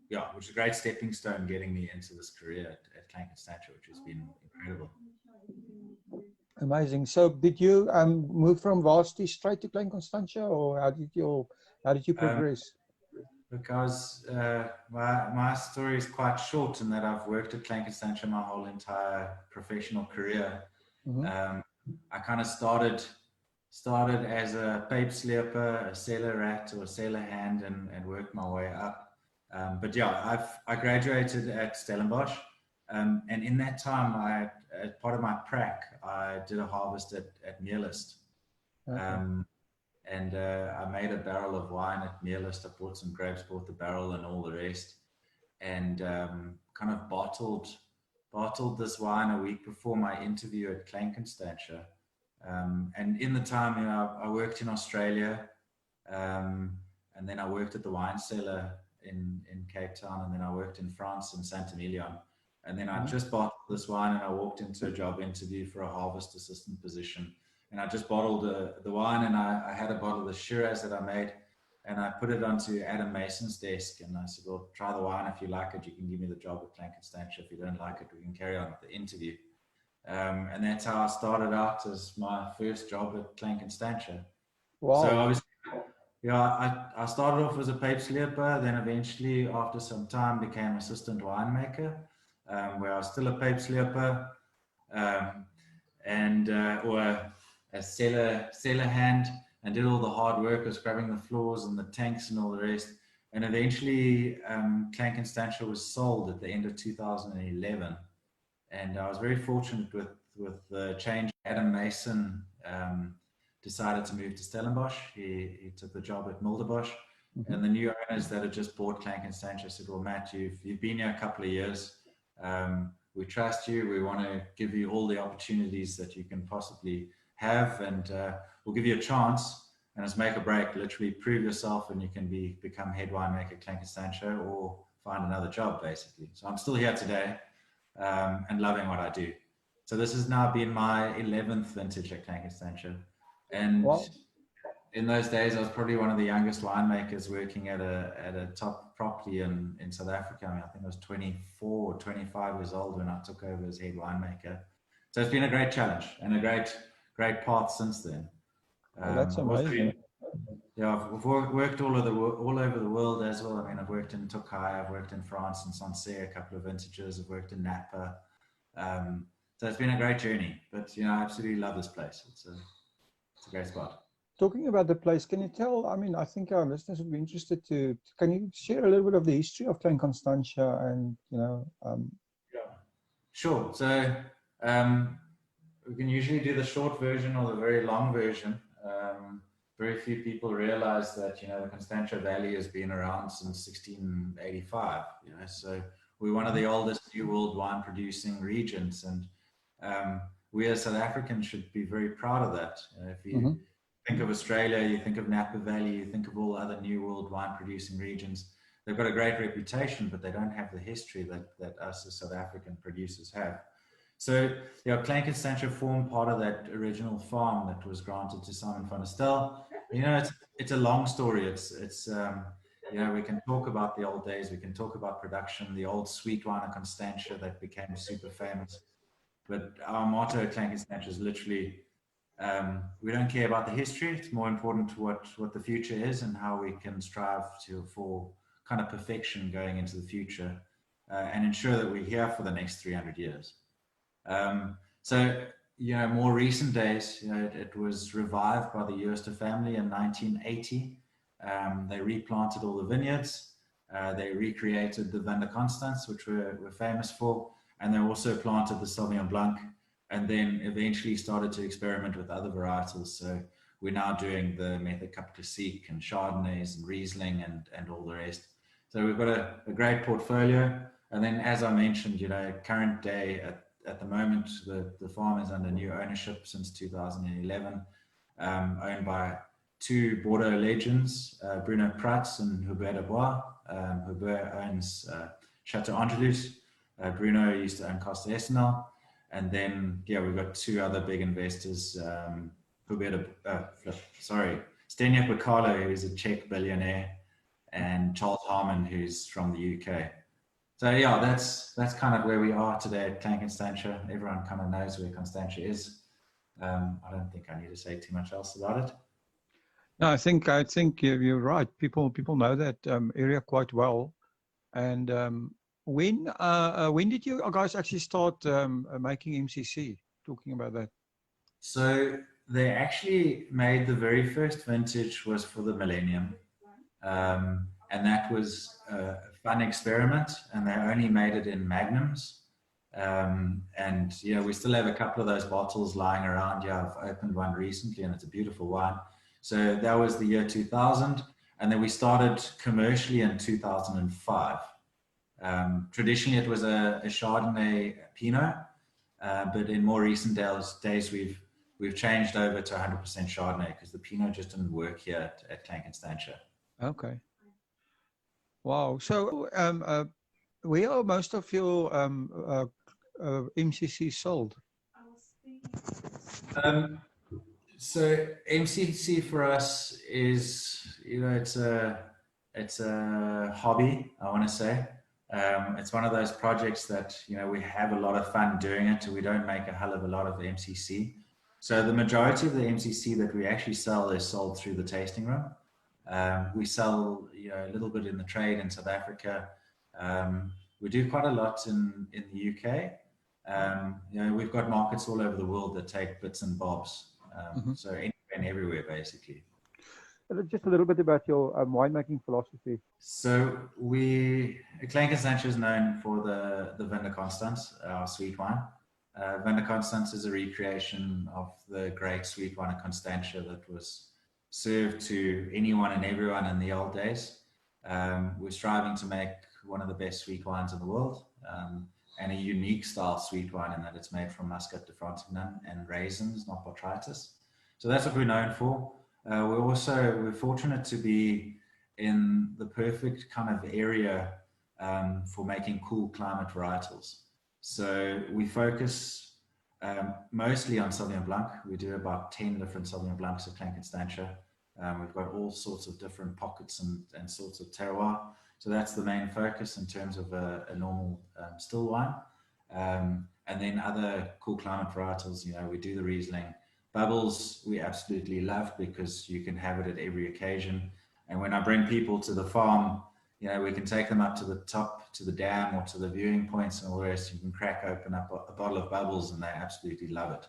Yeah, which is a great stepping stone getting me into this career at Klein Constantia, which has been incredible. Amazing. So did you move from varsity straight to Klein Constantia, or how did you progress? Because my story is quite short in that I've worked at Klein Constantia my whole entire professional career. Mm-hmm. I kind of started as a papesleper, a cellar rat, or a cellar hand, and worked my way up. But yeah, I graduated at Stellenbosch, and in that time, as part of my prac, I did a harvest at Meerlist. Okay. And I made a barrel of wine at Meerlist. I bought some grapes, bought the barrel and all the rest, and kind of bottled this wine a week before my interview at Klein Constantia. And in the time, you know, I worked in Australia, and then I worked at the wine cellar in Cape Town, and then I worked in France in Saint-Emilion. And then I just bottled this wine, and I walked into a job interview for a harvest assistant position. And I just bottled the wine, and I had a bottle of the Shiraz that I made, and I put it onto Adam Mason's desk. And I said, well, try the wine. If you like it, you can give me the job at Klein Constantia. If you don't like it, we can carry on with the interview. And that's how I started out as my first job at Klein Constantia. Wow. So I was, I started off as a papesleper, then eventually after some time became assistant winemaker. where I was still a papesleeper, or a cellar hand, and did all the hard work of scrubbing the floors and the tanks and all the rest. And eventually, Clank and Stancher was sold at the end of 2011. And I was very fortunate with the change. Adam Mason decided to move to Stellenbosch. He took the job at Mulderbosch. Mm-hmm. And the new owners that had just bought Clank and Stancher said, well, Matt, you've been here a couple of years. We trust you. We want to give you all the opportunities that you can possibly have, and we'll give you a chance. And it's make or break. Literally prove yourself, and you can become head winemaker Clank and Stancher, or find another job, basically. So I'm still here today, and loving what I do. So this has now been my 11th vintage at Clank and Stancher, and wow. In those days, I was probably one of the youngest winemakers working at a top property in South Africa. I mean, I think I was 24 or 25 years old when I took over as head winemaker. So it's been a great challenge and a great path since then. Well, that's amazing. I've worked all over the world as well. I mean, I've worked in Tokai, I've worked in France and Sancerre, a couple of vintages. I've worked in Napa. So it's been a great journey. But I absolutely love this place. It's a great spot. Talking about the place, can you tell, I mean, I think our listeners would be interested can you share a little bit of the history of Clank and Stancher and, Yeah, sure. So we can usually do the short version or the very long version. Very few people realize that, the Constantia Valley has been around since 1685, so we're one of the oldest New World wine producing regions. And we as South Africans should be very proud of that. If you think of Australia, you think of Napa Valley, you think of all other New World wine producing regions, they've got a great reputation, but they don't have the history that us as South African producers have. So, Clank and Stancher formed part of that original farm that was granted to Simon van der Stel. It's a long story. It's we can talk about the old days, we can talk about production, the old sweet wine of Constantia that became super famous. But our motto at Clank and Stancher is literally, we don't care about the history. It's more important to what the future is and how we can strive for kind of perfection going into the future, and ensure that we're here for the next 300 years. So, more recent days, it was revived by the Jooste family in 1980. They replanted all the vineyards. They recreated the Vin de Constance, which we're famous for. And they also planted the Sauvignon Blanc, and then eventually started to experiment with other varietals. So we're now doing the Method Cup Classique and Chardonnays and Riesling and all the rest. So we've got a great portfolio. And then, as I mentioned, current day at the moment, the farm is under new ownership since 2011, owned by two Bordeaux legends, Bruno Prats and Hubert de Bois. Hubert owns Chateau Angelus. Bruno used to own Costa Esnal. And then, we've got two other big investors, Steniak Bacalo, who's a Czech billionaire, and Charles Harmon, who's from the UK. So that's kind of where we are today at Clank and Stancher. Everyone kind of knows where Constantia is. I don't think I need to say too much else about it. No, I think you're right. People know that area quite well. And when did you guys actually start making MCC? Talking about that. So they actually made the very first vintage was for the millennium, and that was a fun experiment. And they only made it in magnums. And we still have a couple of those bottles lying around. I've opened one recently, and it's a beautiful wine. So that was the year 2000, and then we started commercially in 2005. Traditionally, it was a Chardonnay Pinot, but in more recent days, we've changed over to 100% Chardonnay because the Pinot just didn't work here at Clank and Stancher. Okay. Wow. So, where are most of your MCC sold? So MCC for us is, it's a hobby, I want to say. It's one of those projects that, we have a lot of fun doing it. We don't make a hell of a lot of the MCC. So the majority of the MCC that we actually sell is sold through the tasting room. We sell, a little bit in the trade in South Africa. we do quite a lot in the UK. You know, we've got markets all over the world that take bits and bobs. So anywhere and everywhere, basically. Just a little bit about your winemaking philosophy. So Clink and Stancher is known for the Vin Constance, our sweet wine. Vin Constance is a recreation of the great sweet wine of Constantia that was served to anyone and everyone in the old days. We're striving to make one of the best sweet wines in the world, and a unique style sweet wine in that it's made from Muscat de Frontignan and raisins, not botrytis. So that's what we're known for. We're fortunate to be in the perfect kind of area for making cool climate varietals. So we focus mostly on Sauvignon Blanc. We do about 10 different Sauvignon Blancs of Clink and Stancher. We've got all sorts of different pockets and sorts of terroir. So that's the main focus in terms of a normal still wine. And then other cool climate varietals, you know, we do the Riesling. Bubbles, we absolutely love because you can have it at every occasion. And when I bring people to the farm, you know, we can take them up to the top, to the dam or to the viewing points and all the rest. You can crack open up a bottle of bubbles and they absolutely love it.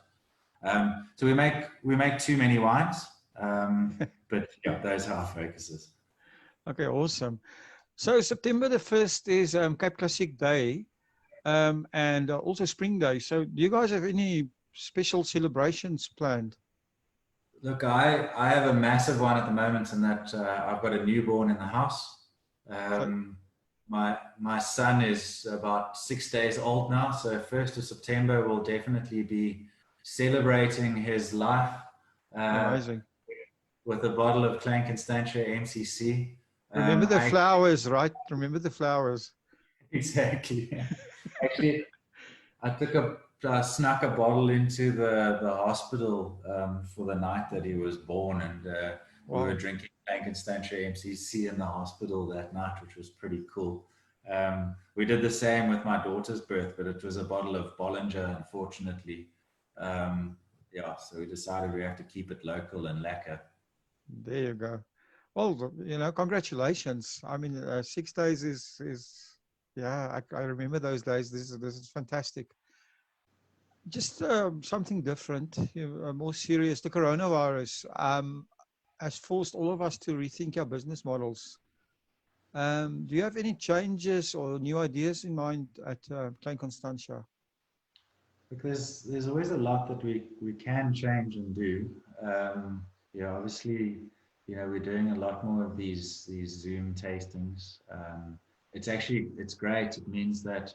So we make too many wines, but yeah, those are our focuses. Okay, awesome. So September the 1st is Cape Classic Day and also Spring Day. So do you guys have any special celebrations planned? Look, I have a massive one at the moment in that I've got a newborn in the house. My son is about 6 days old now, so 1st of September will definitely be celebrating his life. Amazing. With a bottle of Clink and Stancher MCC. Remember the flowers, right? Remember the flowers. Exactly. Actually, I snuck a bottle into the hospital for the night that he was born, and we were drinking Clink and Stancher MCC in the hospital that night, which was pretty cool. We did the same with my daughter's birth, but it was a bottle of Bollinger, unfortunately. Yeah, so we decided we have to keep it local and lacquer. There you go. Well, you know, congratulations. I mean, 6 days is yeah, I remember those days. This is fantastic. Just something different, more serious. The coronavirus has forced all of us to rethink our business models. Do you have any changes or new ideas in mind at Clink Constantia? Because there's always a lot that we can change and do. Yeah, obviously, you know, we're doing a lot more of these Zoom tastings. It's great. It means that,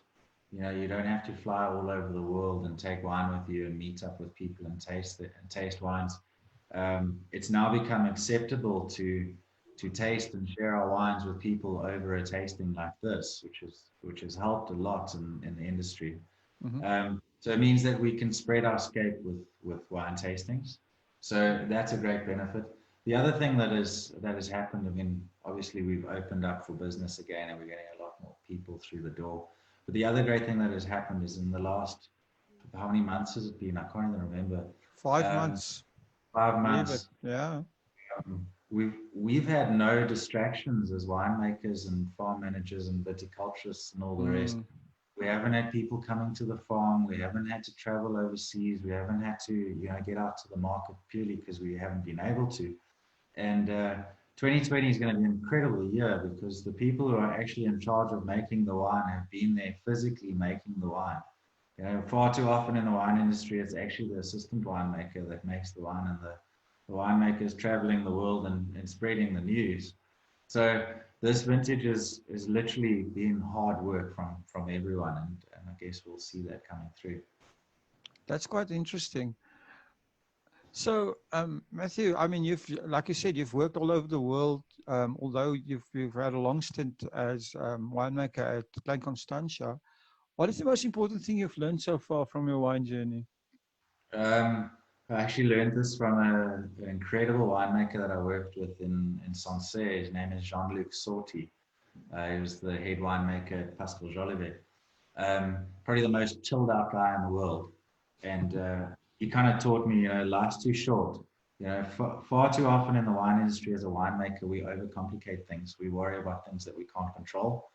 you know, you don't have to fly all over the world and take wine with you and meet up with people and taste wines. It's now become acceptable to taste and share our wines with people over a tasting like this, which has helped a lot in the industry. Mm-hmm. So it means that we can spread our scope with wine tastings. So that's a great benefit. The other thing that has happened, I mean, obviously we've opened up for business again and we're getting a lot more people through the door. But the other great thing that has happened is in the last, how many months has it been? I can't even remember. 5 months. 5 months. Yeah. We've had no distractions as winemakers and farm managers and viticulturists and all the rest. We haven't had people coming to the farm. We haven't had to travel overseas. We haven't had to, you know, get out to the market purely because we haven't been able to. And 2020 is going to be an incredible year because the people who are actually in charge of making the wine have been there physically making the wine. You know, far too often in the wine industry, it's actually the assistant winemaker that makes the wine, and the winemakers traveling the world and spreading the news. So this vintage is literally been hard work from everyone, and I guess we'll see that coming through. That's quite interesting. So, Matthew, I mean, like you said, you've worked all over the world, although you've had a long stint as winemaker at Clink Constantia. What is the most important thing you've learned so far from your wine journey? I actually learned this from an incredible winemaker that I worked with in Sancerre. His name is Jean-Luc Sorti. He was the head winemaker at Pascal Jolivet. Probably the most chilled out guy in the world. And he kind of taught me, you know, life's too short. You know, far too often in the wine industry as a winemaker, we overcomplicate things. We worry about things that we can't control.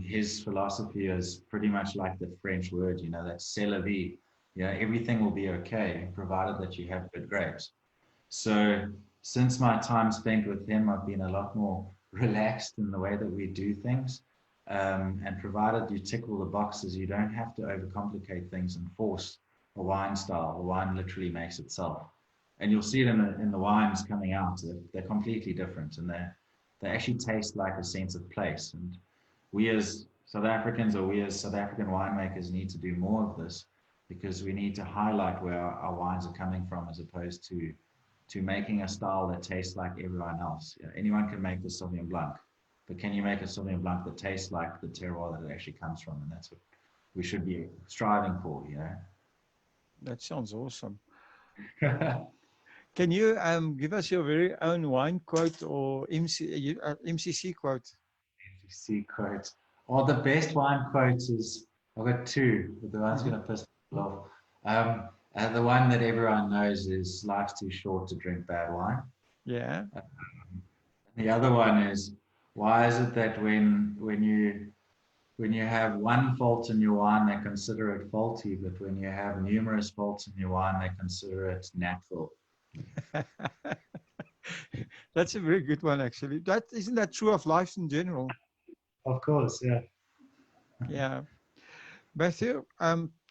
his philosophy is pretty much like the French word, you know, that's c'est la vie. You know, everything will be okay, provided that you have good grapes. So since my time spent with him, I've been a lot more relaxed in the way that we do things. And provided you tick all the boxes, you don't have to overcomplicate things and force a wine style. The wine literally makes itself. And you'll see it in the wines coming out. They're completely different, and they actually taste like a sense of place. And we as South Africans, or we as South African winemakers, need to do more of this, because we need to highlight where our wines are coming from, as opposed to making a style that tastes like everyone else. You know, anyone can make the Sauvignon Blanc, but can you make a Sauvignon Blanc that tastes like the terroir that it actually comes from? And that's what we should be striving for, you know. That sounds awesome. Can you give us your very own wine quote or MCC quote? MCC quote. Well, the best wine quotes is, I've got two, but the one's going to piss people off. The one that everyone knows is, life's too short to drink bad wine. Yeah. The other one is, why is it that when you have one fault in your wine, they consider it faulty, but when you have numerous faults in your wine, they consider it natural? That's a very good one, actually. Isn't that true of life in general? Of course, yeah. Yeah. Matthew,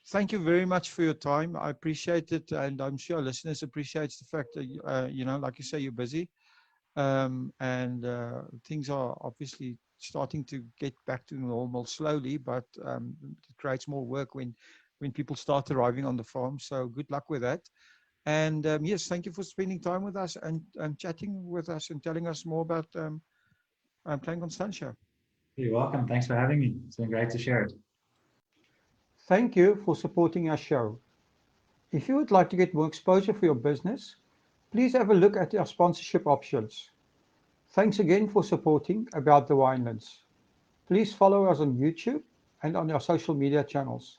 thank you very much for your time. I appreciate it, and I'm sure listeners appreciate the fact that, you know, like you say, you're busy. And things are obviously starting to get back to normal slowly, but it creates more work when people start arriving on the farm. So good luck with that. And yes, thank you for spending time with us and chatting with us and telling us more about Klein Constantia. You're welcome. Thanks for having me. It's been great to share it. Thank you for supporting our show. If you would like to get more exposure for your business, please have a look at our sponsorship options. Thanks again for supporting About the Winelands. Please follow us on YouTube and on our social media channels.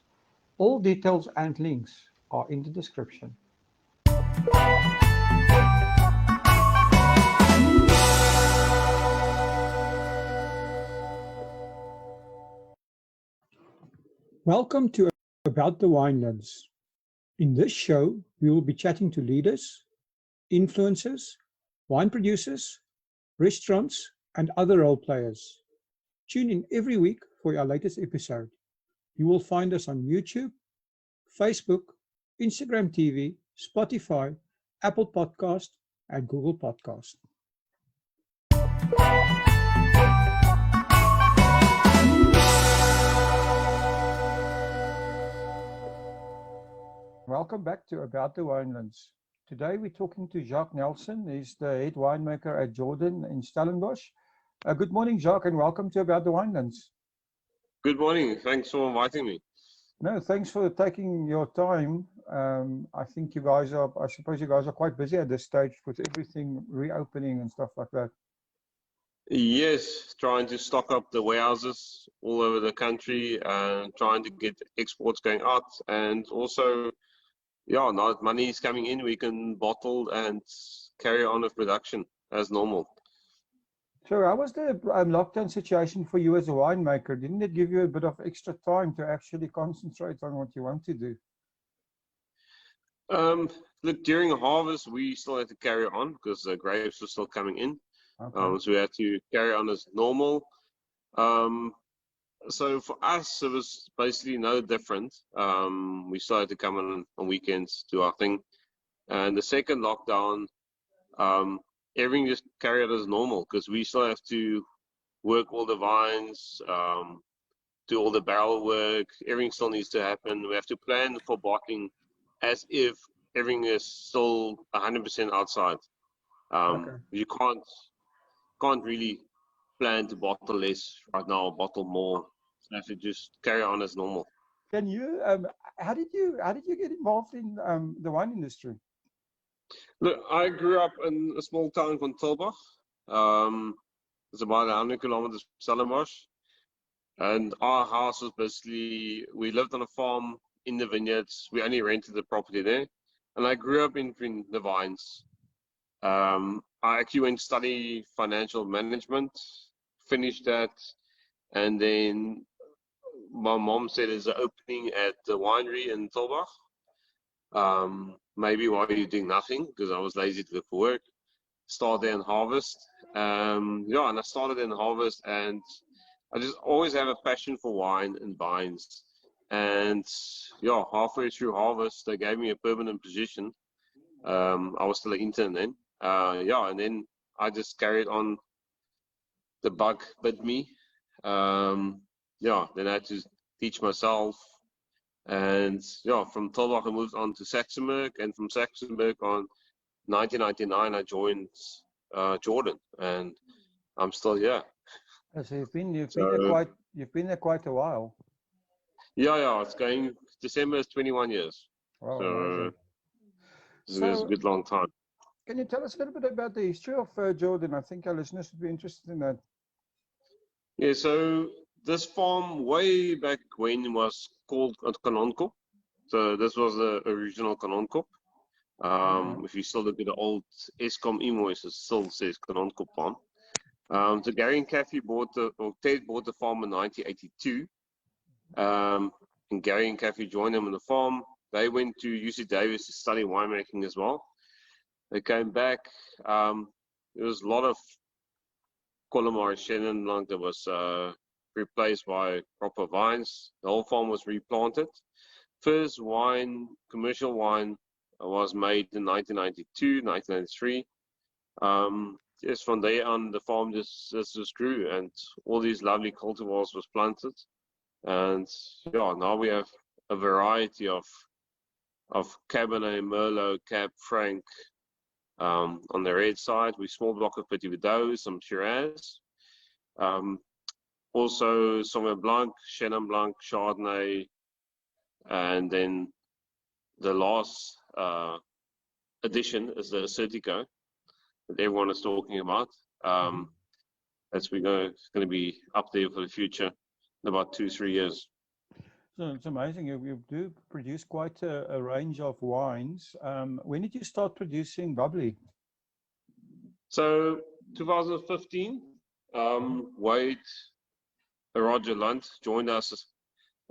All details and links are in the description. Welcome to About the Winelands. In this show, we will be chatting to leaders, influencers, wine producers, restaurants, and other role players. Tune in every week for our latest episode. You will find us on YouTube, Facebook, Instagram TV, Spotify, Apple Podcast, and Google Podcast. Welcome back to About the Winelands. Today we're talking to Jacques Nelson. He's the head winemaker at Jordan in Stellenbosch. Good morning, Jacques, and welcome to About the Winelands. Good morning. Thanks for inviting me. No, thanks for taking your time. I think I suppose you guys are quite busy at this stage with everything reopening and stuff like that. Yes, trying to stock up the warehouses all over the country and trying to get exports going out. And also, yeah, now that money is coming in, we can bottle and carry on with production as normal. So how was the lockdown situation for you as a winemaker? Didn't it give you a bit of extra time to actually concentrate on what you want to do? Look, during harvest, we still had to carry on because the grapes were still coming in. Okay. So we had to carry on as normal. So for us, it was basically no different. We still had to come on weekends, do our thing. And the second lockdown, everything just carried as normal because we still have to work all the vines, do all the barrel work. Everything still needs to happen. We have to plan for bottling as if everything is still 100% outside. Okay. You can't really plan to bottle less right now, bottle more. You have to just carry on as normal. Can you? How did you get involved in the wine industry? Look, I grew up in a small town called Stellenbosch. It's about 100 kilometers from Stellenbosch. And our house was basically, we lived on a farm in the vineyards. We only rented the property there. And I grew up in the vines. I actually went to study financial management, finished that, And then my mom said there's an opening at the winery in Stellenbosch. Maybe while you're doing nothing, because I was lazy to look for work. Start there and harvest. Yeah, and I started in harvest, and I just always have a passion for wine and vines. And yeah, halfway through harvest, they gave me a permanent position. I was still an intern then. Yeah, and then I just carried on. The bug bit me. Yeah, then I had to teach myself. And yeah, from Stellenbosch I moved on to Saxonburg, and from Saxonburg on 1999 I joined Jordan, and I'm still here. So you've been there quite a while. Yeah, it's going. December is 21 years. Wow, So amazing. it's a good long time. Can you tell us a little bit about the history of Jordan? I think our listeners would be interested in that. Yeah, so this farm way back when was called Kanonkop. So this was the original Kanonkop. If you still look at the old Eskom invoices, it still says Kanonkop farm. So Gary and Kathy Ted bought the farm in 1982. And Gary and Kathy joined them on the farm. They went to UC Davis to study winemaking as well. They came back. There was a lot of Colomar Chenin Blanc that was replaced by proper vines. The whole farm was replanted. First commercial wine was made in 1992, 1993. Yes, from there on, the farm just grew, and all these lovely cultivars was planted. And yeah, now we have a variety of Cabernet, Merlot, Cab Franc. On the red side, we small block of Petit Verdot, some Shiraz. Also Sauvignon Blanc, Chenin Blanc, Chardonnay, and then the last addition is the Certico that everyone is talking about. That's going to be up there for the future in about 2-3 years. So it's amazing. You do produce quite a range of wines. When did you start producing Bubbly? So 2015, Wade Roger Lunt joined us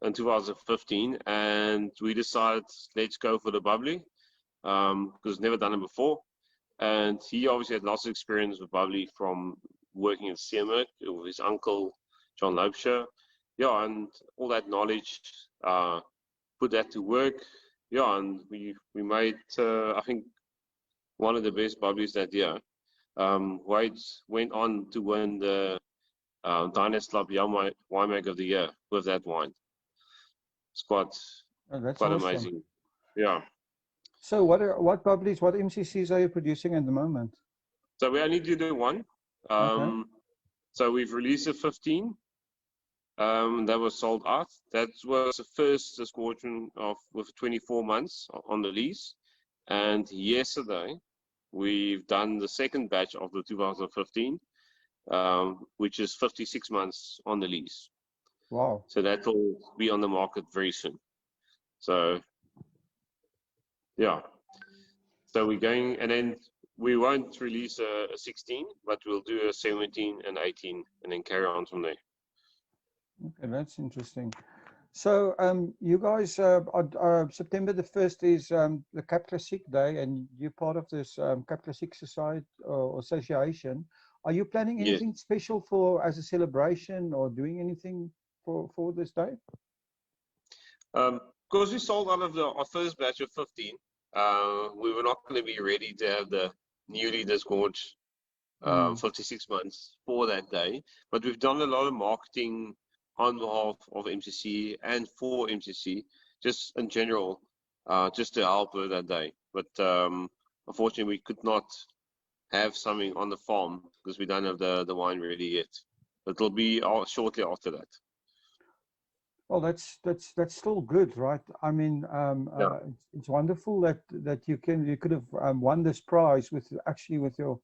in 2015, and we decided let's go for the Bubbly because never done it before. And he obviously had lots of experience with Bubbly from working at Seamerk with his uncle John Lobsher. Yeah, and all that knowledge, put that to work. Yeah, and we made I think one of the best Bubblies that year. Wade went on to win the Diners Club Young Winemaker of the Year with that wine. It's quite awesome. Amazing. Yeah. So what Bubblies, what MCCs are you producing at the moment? So we only do one. Okay. So we've released a 15. That was sold out. That was the first squadron with 24 months on the lease. And yesterday, we've done the second batch of the 2015, which is 56 months on the lease. Wow. So that will be on the market very soon. So, yeah. So we're going, and then we won't release a 16, but we'll do a 17 and 18, and then carry on from there. Okay, that's interesting. So you guys, September the 1st is the Cap Classique Day, and you're part of this Cap Classique Society or Association. Are you planning anything special as a celebration or doing anything for this day? Because we sold out of our first batch of 15, we were not going to be ready to have the newly disgorged 56 months for that day. But we've done a lot of marketing on behalf of MCC and for MCC, just in general, just to help with that day. But unfortunately, we could not have something on the farm because we don't have the wine ready yet. But it'll be shortly after that. Well, that's still good, right? I mean, it's wonderful that you could have won this prize with your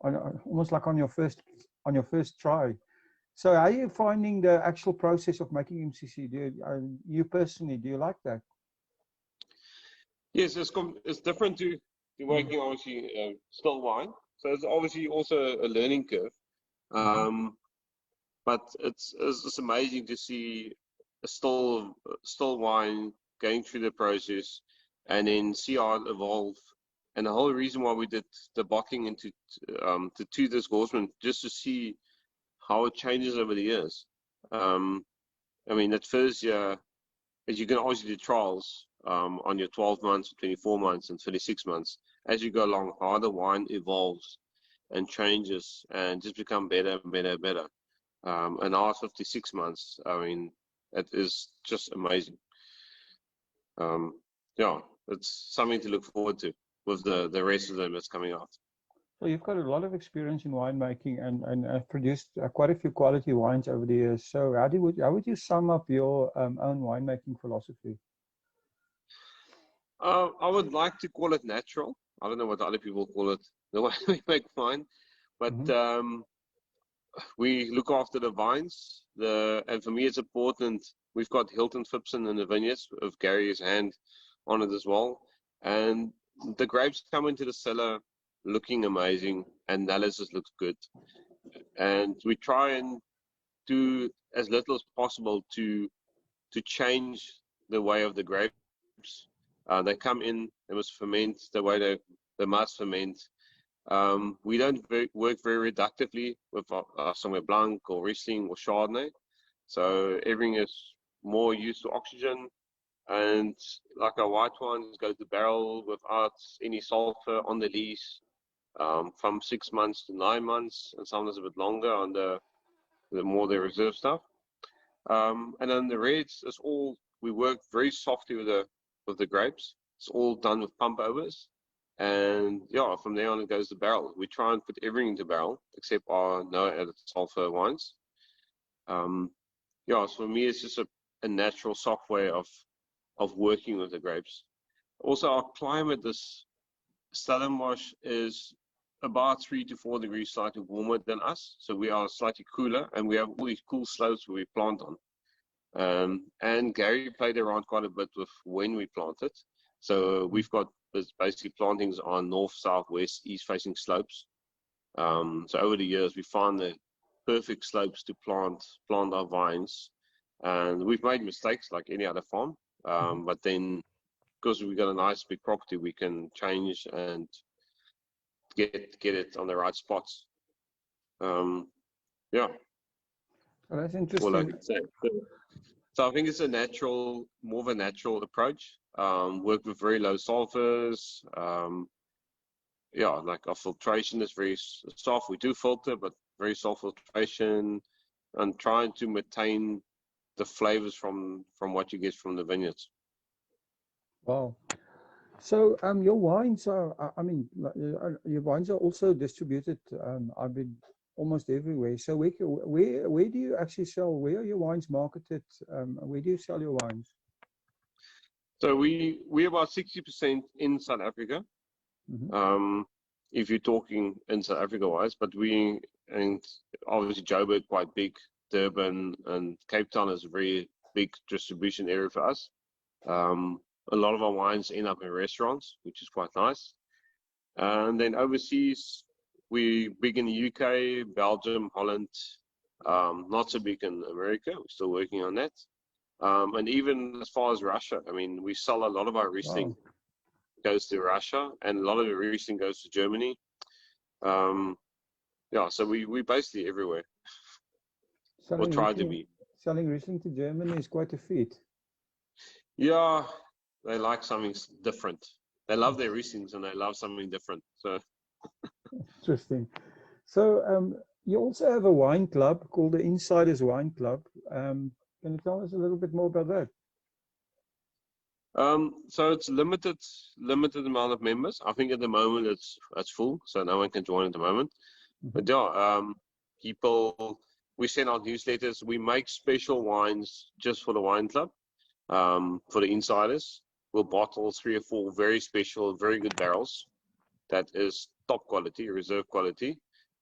almost like on your first try. So, how are you finding the actual process of making MCC? You personally, do you like that? Yes, it's different to making obviously still wine. So it's obviously also a learning curve. but it's amazing to see a still wine going through the process and then see how it evolve. And the whole reason why we did the bottling into to this Gaussman, just to see how it changes over the years. I mean, that first year, as you can obviously do trials on your 12 months, 24 months, and 36 months. As you go along, how the wine evolves and changes and just become better and better and better. And now 56 months, I mean, it is just amazing. Yeah, it's something to look forward to with the rest of them that's coming out. So you've got a lot of experience in winemaking and produced quite a few quality wines over the years. So how would you sum up your own winemaking philosophy? I would like to call it natural. I don't know what other people call it, the way we make wine, but we look after the vines. And for me, it's important. We've got Hilton Phipson in the vineyards with Gary's hand on it as well. And the grapes come into the cellar looking amazing, and analysis looks good. And we try and do as little as possible to change the way of the grapes. They come in, they must ferment the way they must ferment. We don't work very reductively with Sauvignon Blanc or Riesling or Chardonnay. So everything is more used to oxygen. And like our white wines go to barrel without any sulfur on the lees, from 6 months to 9 months, and sometimes a bit longer on the more the reserve stuff. And then the reds is all, we work very softly with the grapes. It's all done with pump overs. And yeah, from there on it goes to barrel. We try and put everything into barrel except our no added sulfur wines. Yeah, so for me it's just a natural soft way of working with the grapes. Also, our climate, this Stellenbosch is about 3 to 4 degrees slightly warmer than us. So we are slightly cooler, and we have all these cool slopes where we plant on. And Gary played around quite a bit with when we planted. So we've got basically plantings on north, south, west, east facing slopes. So over the years, we found the perfect slopes to plant our vines. And we've made mistakes like any other farm. But then, because we've got a nice big property, we can change and get it on the right spots. Yeah. Oh, that's interesting. All I can say. So I think it's more of a natural approach. Work with very low sulfurs. Yeah, like our filtration is very soft. We do filter, but very soft filtration, and trying to maintain the flavors from what you get from the vineyards. Wow. So your wines are, I mean, your wines are also distributed, I've been almost everywhere. So where do you actually sell? Where are your wines marketed? Where do you sell your wines? So we're about 60% in South Africa. If you're talking in South Africa wise, but and obviously Joburg quite big, Durban and Cape Town is a very big distribution area for us. A lot of our wines end up in restaurants, which is quite nice. And then overseas, we're big in the UK, Belgium, Holland, not so big in America. We're still working on that. And even as far as Russia, I mean, we sell a lot of our Riesling goes to Russia, and a lot of the Riesling goes to Germany. Yeah, so we basically everywhere. Or try to be. Selling Riesling to Germany is quite a feat. Yeah, they like something different. They love their Rieslings and they love something different. So interesting. So you also have a wine club called the Insiders Wine Club. Can you tell us a little bit more about that? So it's limited amount of members. I think at the moment it's full, so no one can join at the moment. But yeah, we send out newsletters. We make special wines just for the wine club, for the insiders. We'll bottle 3 or 4 very special, very good barrels. That is top quality, reserve quality,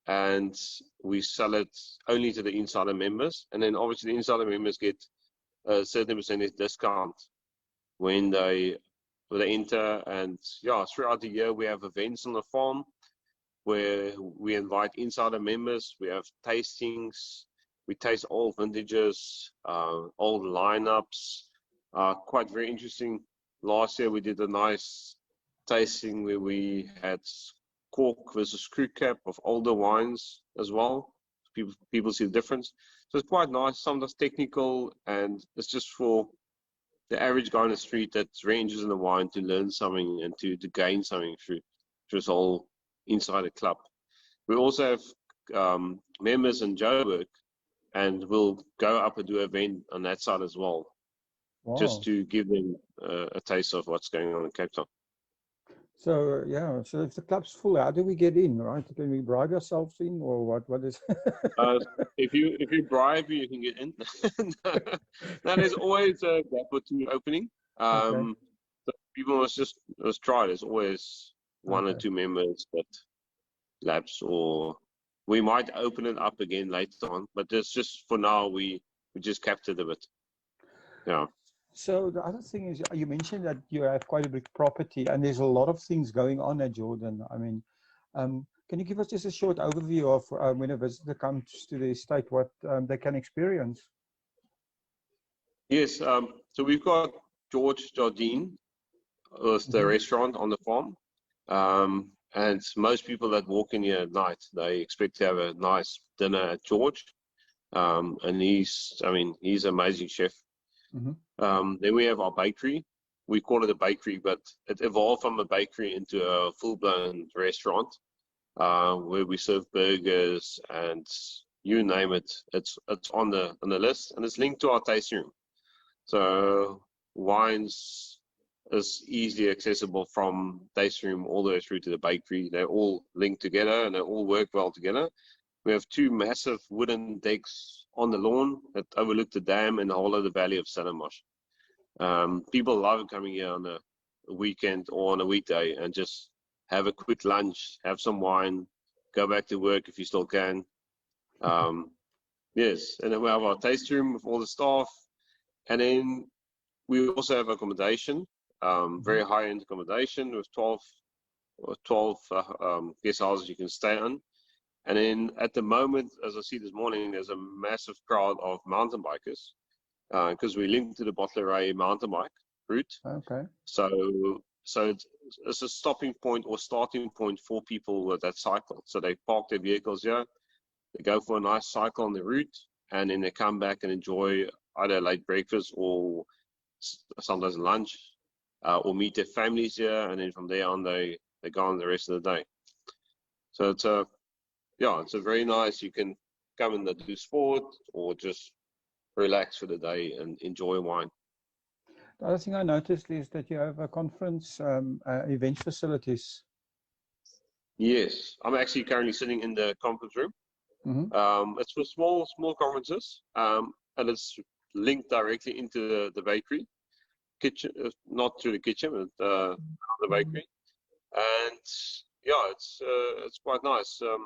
and we sell it only to the insider members. And then obviously the insider members get a certain percentage discount when they enter. And yeah, throughout the year we have events on the farm where we invite insider members. We have tastings, We taste old vintages, old lineups, quite very interesting. Last year we did a nice tasting where we had cork versus screw cap of older wines as well. People see the difference. So it's quite nice, sometimes technical, and it's just for the average guy on the street that's very interested in the wine to learn something and to gain something through this whole inside the club. We also have members in Joburg, and we'll go up and do an event on that side as well, just to give them a taste of what's going on in Cape Town. So yeah, so if the club's full, how do we get in, right? Can we bribe ourselves in, or what is? If you bribe, you can get in. No, there's always a gap or two opening. So people must try. There's always one or two members that lapse, or we might open it up again later on. But it's just for now, we just kept it a bit. Yeah. So the other thing is, you mentioned that you have quite a big property, and there's a lot of things going on at Jordan. I mean, can you give us just a short overview of when a visitor comes to the estate, what they can experience? Yes. So we've got George Jardine, the restaurant on the farm, and most people that walk in here at night, they expect to have a nice dinner at George, and he's an amazing chef. Then we have our bakery. We call it a bakery, but it evolved from a bakery into a full-blown restaurant where we serve burgers and you name it. It's on the list, and it's linked to our tasting room. So wines is easily accessible from tasting room all the way through to the bakery. They're all linked together and they all work well together. We have two massive wooden decks on the lawn that overlook the dam and the whole of the valley of Stellenbosch. People love coming here on a weekend or on a weekday and just have a quick lunch, have some wine, go back to work if you still can. Yes, and then we have our tasting room with all the staff. And then we also have accommodation, very high-end accommodation with 12 guest houses you can stay on. And then at the moment, as I see this morning, there's a massive crowd of mountain bikers because we linked to the Bottleray mountain bike route. Okay. So it's a stopping point or starting point for people with that cycle. So they park their vehicles here, they go for a nice cycle on the route, and then they come back and enjoy either a late breakfast or sometimes lunch, or meet their families here, and then from there on they go on the rest of the day. So it's a very nice. You can come and do sport or just relax for the day and enjoy wine. The other thing I noticed is that you have a conference event facilities. Yes, I'm actually currently sitting in the conference room. It's for small conferences, and it's linked directly into the bakery kitchen, not through the kitchen, but the bakery. And yeah, it's quite nice. A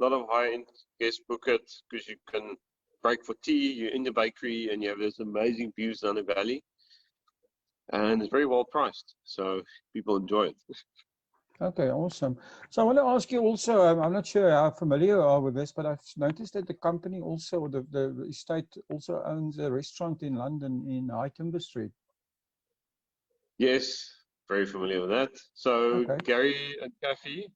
lot of high-end guests book it because you can break for tea, you're in the bakery, and you have this amazing views down the valley. And it's very well priced, so people enjoy it. Okay, awesome. So I want to ask you also, I'm not sure how familiar you are with this, but I've noticed that the company also, the estate also owns a restaurant in London in High Timber Street. Yes, very familiar with that. So Gary and Kathy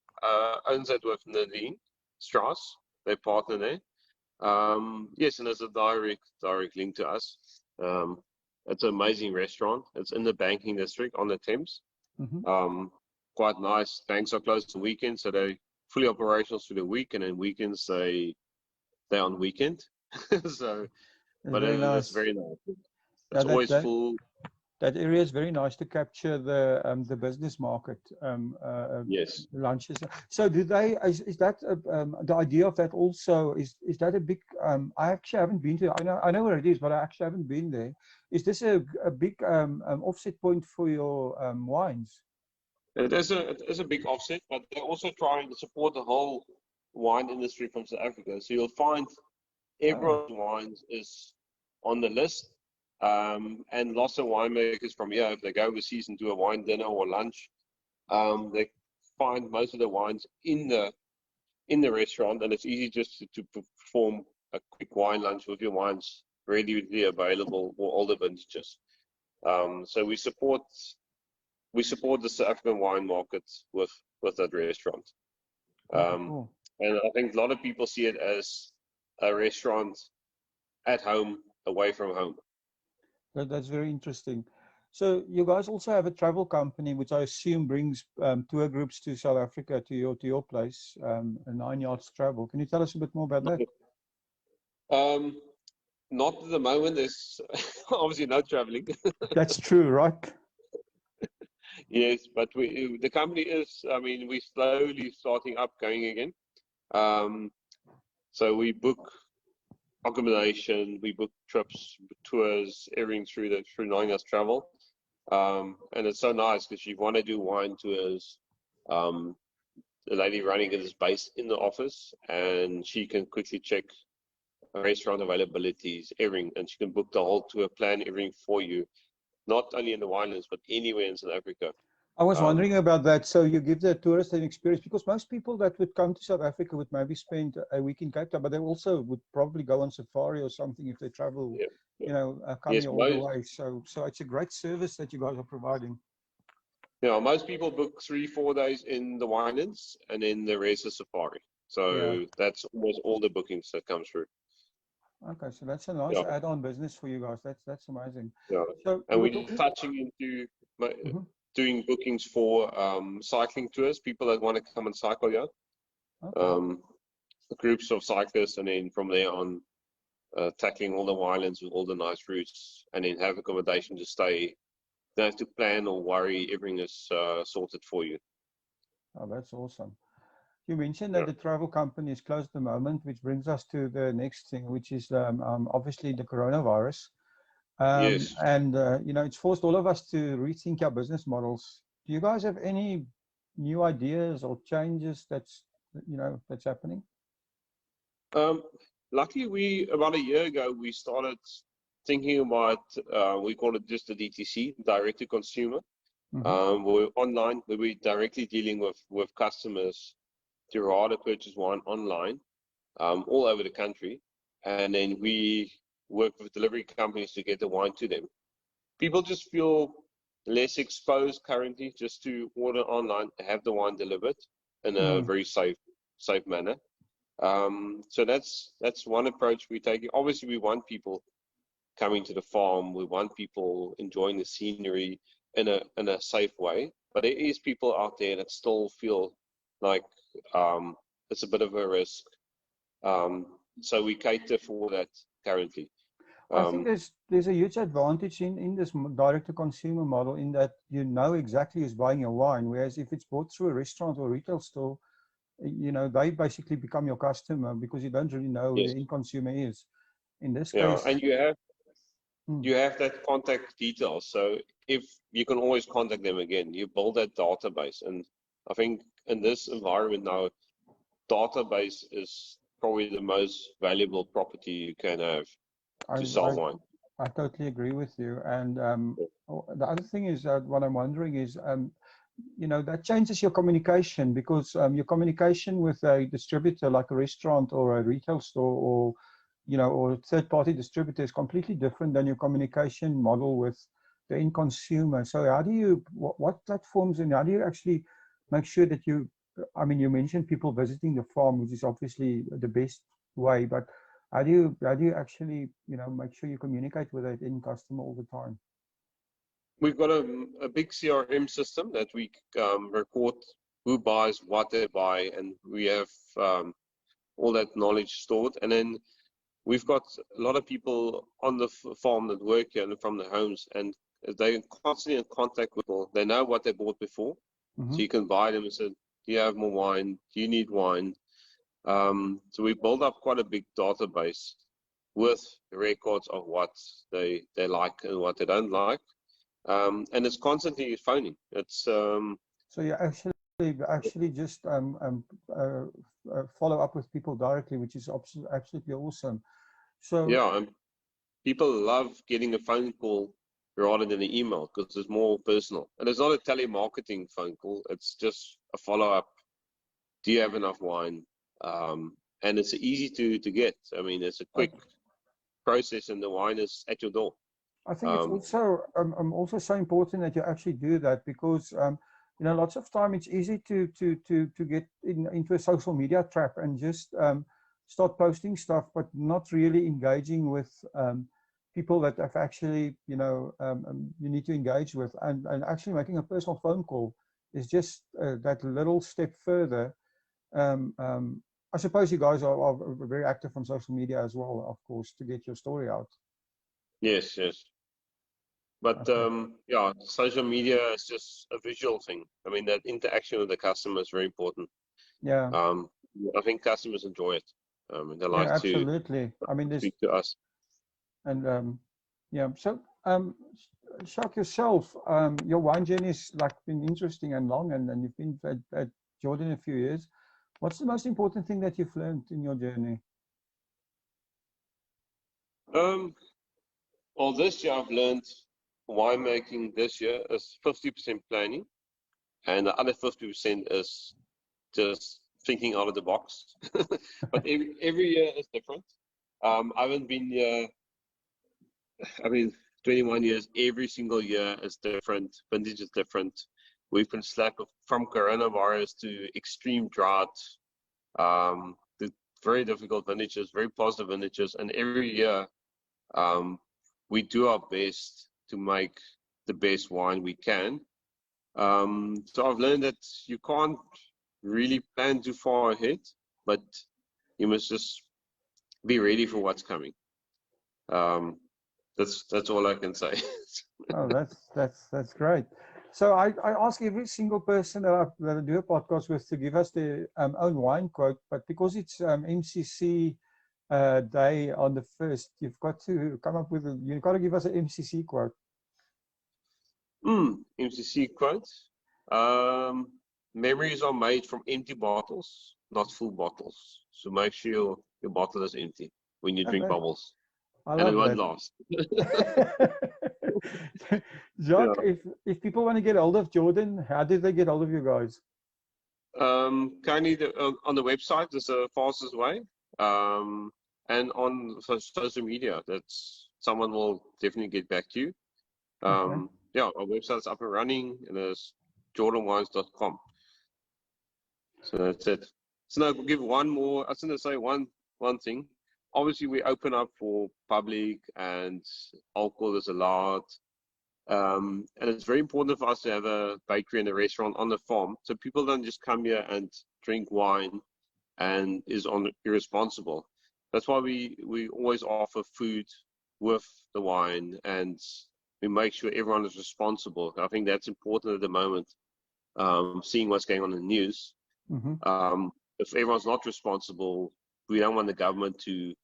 owns that with Nadine Strauss. They partner there. Yes, and there's a direct link to us. It's an amazing restaurant. It's in the banking district on the Thames. Quite nice. Banks are closed on weekends, so they're fully operational through the week, and then weekends they're on weekend. So, but it's very nice. It's always full. That area is very nice to capture the business market. Yes. Lunches. So do they? Is that the idea of that also? Is that a big? I actually haven't been to. I know where it is, but I actually haven't been there. Is this a big offset point for your wines? It is a big offset, but they're also trying to support the whole wine industry from South Africa. So you'll find everyone's wines is on the list, and lots of winemakers from here, if they go overseas and do a wine dinner or lunch, they find most of the wines in the restaurant, and it's easy just to perform a quick wine lunch with your wines readily available for all the vintages. So we support the South African wine market with that restaurant. Cool. And I think a lot of people see it as a restaurant at home, away from home. That's very interesting. So you guys also have a travel company, which I assume brings tour groups to South Africa, to your place, a 9 Yards Travel. Can you tell us a bit more about that? Not at the moment. There's obviously no traveling. That's true, right? Yes, but the company is, I mean, we're slowly starting up, going again. So we book accommodation, we book trips, tours, everything through 9 Yards Travel. And it's so nice because you want to do wine tours. The lady running it is based in the office, and she can quickly check restaurant availabilities, everything, and she can book the whole tour, plan everything for you, not only in the Winelands, but anywhere in South Africa. I was wondering about that. So you give the tourist an experience, because most people that would come to South Africa would maybe spend a week in Cape Town, but they also would probably go on safari or something if they travel, come here all the way. So it's a great service that you guys are providing. Yeah, most people book 3-4 days in the Winelands, and then the rest is safari. So that's almost all the bookings that come through. Okay, so that's a nice add-on business for you guys. That's amazing. Yeah, so and we're touching into doing bookings for cycling tours, people that want to come and cycle here. Okay. Groups of cyclists, and then from there on, tackling all the Winelands with all the nice routes, and then have accommodation to stay. Don't have to plan or worry. Everything is sorted for you. Oh, that's awesome. You mentioned that the travel company is closed at the moment, which brings us to the next thing, which is obviously the coronavirus. Yes. And, it's forced all of us to rethink our business models. Do you guys have any new ideas or changes that's happening? Luckily, about a year ago, we started thinking about, we call it just the DTC, direct to consumer. We're online, where we're directly dealing with customers to rather purchase wine online, all over the country. And then we work with delivery companies to get the wine to them. People just feel less exposed currently just to order online, have the wine delivered in a very safe manner. So that's one approach we're taking. Obviously, we want people coming to the farm. We want people enjoying the scenery in a safe way. But there is people out there that still feel like it's a bit of a risk. So we cater for that currently. I think there's a huge advantage in this direct-to-consumer model, in that you know exactly who's buying your wine, whereas if it's bought through a restaurant or retail store, they basically become your customer, because you don't really know who the end consumer is. In this case, and you have that contact details, so if you can always contact them again, you build that database. And I think in this environment now, database is probably the most valuable property you can have to sell wine. I totally agree with you. And the other thing is that what I'm wondering is, that changes your communication, because your communication with a distributor like a restaurant or a retail store, or or a third-party distributor, is completely different than your communication model with the end consumer. So how do you, what platforms, and how do you actually make sure that you mentioned people visiting the farm, which is obviously the best way, but how do you actually, make sure you communicate with that end customer all the time? We've got a big CRM system that we record who buys, what they buy, and we have all that knowledge stored. And then we've got a lot of people on the farm that work here and from the homes, and they're constantly in contact with people. They know what they bought before, so you can buy them and say, do you have more wine? Do you need wine? So we build up quite a big database with records of what they like and what they don't like. And it's constantly phoning. It's so you actually just follow up with people directly, which is absolutely awesome. So and people love getting a phone call rather than an email, because it's more personal, and it's not a telemarketing phone call. It's just a follow up. Do you have enough wine? and it's easy to get. I mean, it's a quick process, and the wine is at your door. I think it's also so important that you actually do that, because you know, lots of time it's easy to get into a social media trap and just start posting stuff, but not really engaging with people that have actually, you know, you need to engage with, and actually making a personal phone call is just that little step further. I suppose you guys are very active on social media as well, of course, to get your story out. Yes, yes. But yeah, social media is just a visual thing. I mean, that interaction with the customer is very important. Yeah. I think customers enjoy it. They like Yeah, absolutely. I mean, speak to us. And yeah, so Jacques, yourself, your wine journey has like been interesting and long, and you've been at Jordan a few years. What's the most important thing that you've learned in your journey? Well, this year I've learned winemaking this year is 50% planning, and the other 50% is just thinking out of the box. But every year is different. I haven't been here, I mean, 21 years. Every single year is different. Vintage is different. We've been slapped from coronavirus to extreme drought, to very difficult vintages, very positive vintages, and every year we do our best to make the best wine we can. So I've learned that you can't really plan too far ahead, but you must just be ready for what's coming. That's all I can say. Oh, that's great. So I ask every single person that I do a podcast with to give us their own wine quote, but because it's MCC day on the 1st, you've got to come up with you've got to give us an MCC quote. MCC quote. Memories are made from empty bottles, not full bottles. So make sure your bottle is empty when you drink bubbles. And it won't last. Jacques, yeah. If people want to get hold of Jordan, how did they get hold of you guys? Currently on the website is the fastest way. And on social media, that's someone will definitely get back to you. Okay. Yeah, our website's up and running, and it's jordanwines.com. So that's it. So now I'll give one more. I was going to say one thing. Obviously, we open up for public, and alcohol is allowed. And it's very important for us to have a bakery and a restaurant on the farm, so people don't just come here and drink wine and is irresponsible. That's why we always offer food with the wine, and we make sure everyone is responsible. I think that's important at the moment, seeing what's going on in the news. Mm-hmm. If everyone's not responsible, we don't want the government to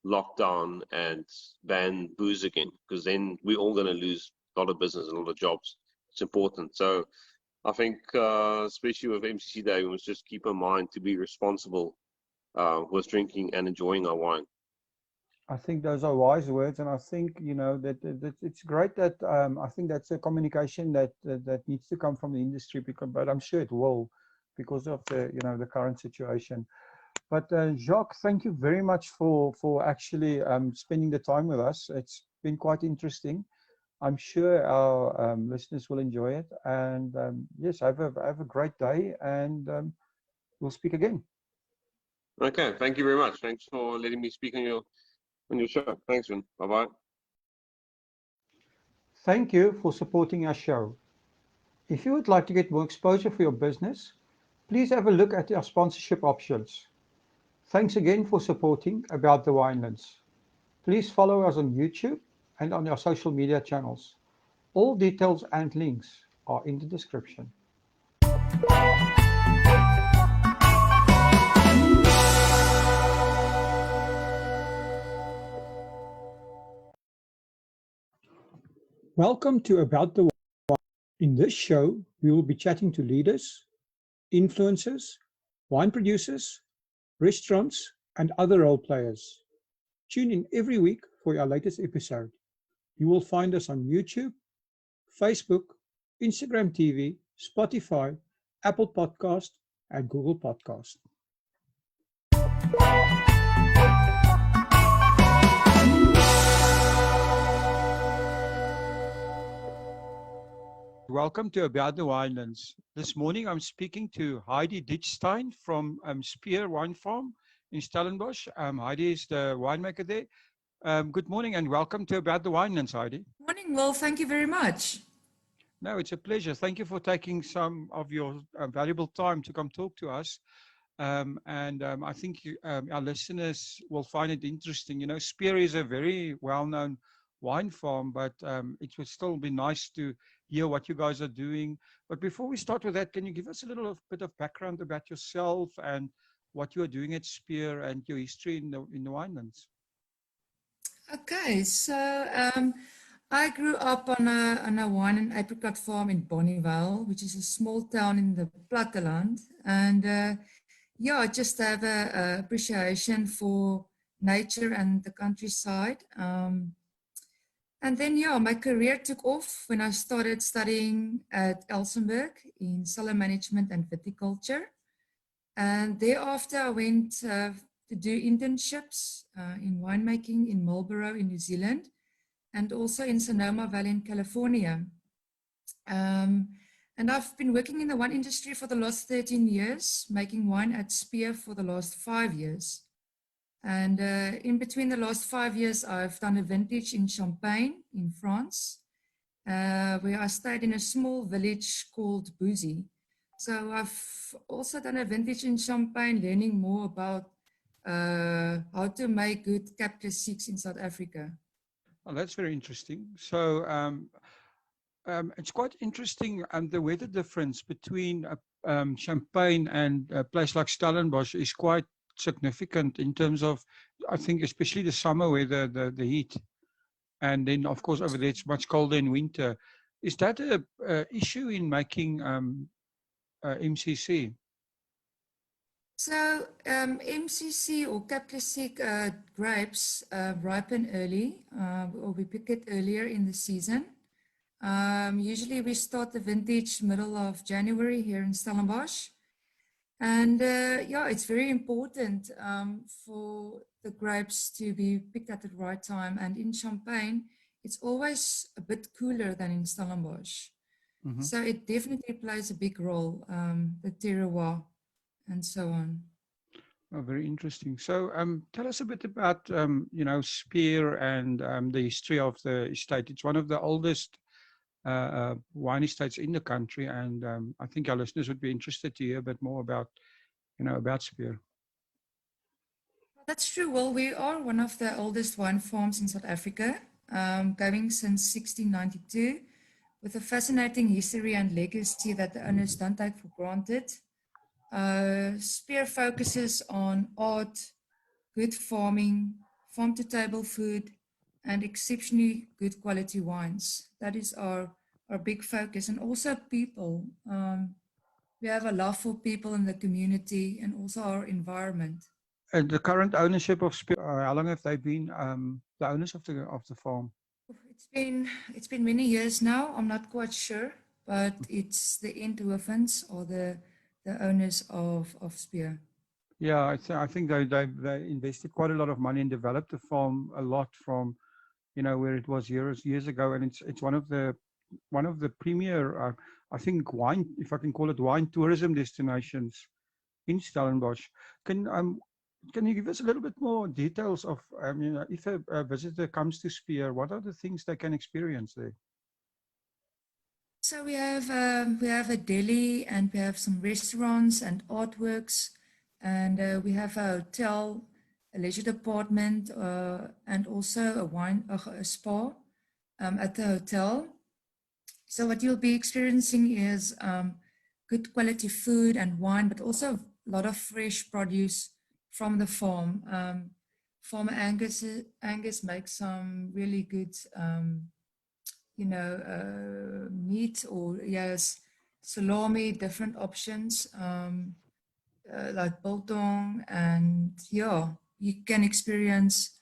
lock down and ban booze again, because then we're all going to lose a lot of business and a lot of jobs. It's important. So I think, especially with MCC Day, we must just keep in mind to be responsible with drinking and enjoying our wine. I think those are wise words, and I think, you know, that it's great that I think that's a communication that needs to come from the industry, but I'm sure it will, because of the, you know, the current situation. But Jacques, thank you very much for actually spending the time with us. It's been quite interesting. I'm sure our listeners will enjoy it. And yes, have a great day, and we'll speak again. Okay, thank you very much. Thanks for letting me speak on your show. Thanks, man. Bye-bye. Thank you for supporting our show. If you would like to get more exposure for your business, please have a look at our sponsorship options. Thanks again for supporting About the Winelands. Please follow us on YouTube and on our social media channels. All details and links are in the description. Welcome to About the Wine. In this show, we will be chatting to leaders, influencers, wine producers, restaurants, and other role players. Tune in every week for our latest episode. You will find us on YouTube, Facebook, Instagram TV, Spotify, Apple Podcast, and Google Podcast. Welcome to About the Winelands. This morning I'm speaking to Heidi Ditchstein from Spear Wine Farm in Stellenbosch. Heidi is the winemaker there. Good morning and welcome to About the Winelands, Heidi. Morning, Will. Thank you very much. No, it's a pleasure. Thank you for taking some of your valuable time to come talk to us. I think our listeners will find it interesting. You know, Spear is a very well-known wine farm, but it would still be nice to hear what you guys are doing. But before we start with that, can you give us a little bit of background about yourself and what you are doing at Spear and your history in the winelands? Okay, so I grew up on a wine and apricot farm in Bonnievale, which is a small town in the Platteland. And yeah, I just have a appreciation for nature and the countryside. And then, yeah, my career took off when I started studying at Elsenburg in cellar management and viticulture. And thereafter, I went to do internships in winemaking in Marlborough in New Zealand and also in Sonoma Valley in California. And I've been working in the wine industry for the last 13 years, making wine at Spear for the last 5 years. And in between the last 5 years, I've done a vintage in Champagne in France, where I stayed in a small village called Buzy. So I've also done a vintage in Champagne, learning more about how to make good Cap Classiques in South Africa. Oh, that's very interesting. So it's quite interesting, the weather difference between Champagne and a place like Stellenbosch is quite significant in terms of, I think, especially the summer weather, the heat. And then, of course, over there it's much colder in winter. Is that a issue in making MCC? So MCC or Cap Classique grapes ripen early, or we pick it earlier in the season. Usually we start the vintage middle of January here in Stellenbosch. And yeah, it's very important for the grapes to be picked at the right time. And in Champagne, it's always a bit cooler than in Stellenbosch. Mm-hmm. So it definitely plays a big role, the terroir and so on. Oh, very interesting. So tell us a bit about, you know, Spear and the history of the estate. It's one of the oldest wine estates in the country, and I think our listeners would be interested to hear a bit more about, you know, about Spear. That's true. Well, we are one of the oldest wine farms in South Africa, going since 1692, with a fascinating history and legacy that the owners don't take for granted. Spear focuses on art, good farming, farm-to-table food, and exceptionally good quality wines. That is our big focus. And also people. We have a love for people in the community and also our environment. And the current ownership of Spear, how long have they been the owners of the farm? It's been many years now. I'm not quite sure, but it's the Eindhoven's or the owners of Spear. Yeah, I think they invested quite a lot of money and developed the farm a lot from, you know, where it was years ago, and it's one of the premier, I think, wine, if I can call it, wine tourism destinations in Stellenbosch. Can you give us a little bit more details of, you know, if a visitor comes to Spear, what are the things they can experience there? So we have a deli, and we have some restaurants and artworks, and we have a hotel, a leisure department, and also a spa at the hotel. So what you'll be experiencing is good quality food and wine, but also a lot of fresh produce from the farm. Farmer Angus makes some really good, you know, meat, or yes, salami, different options, like biltong, and yeah, you can experience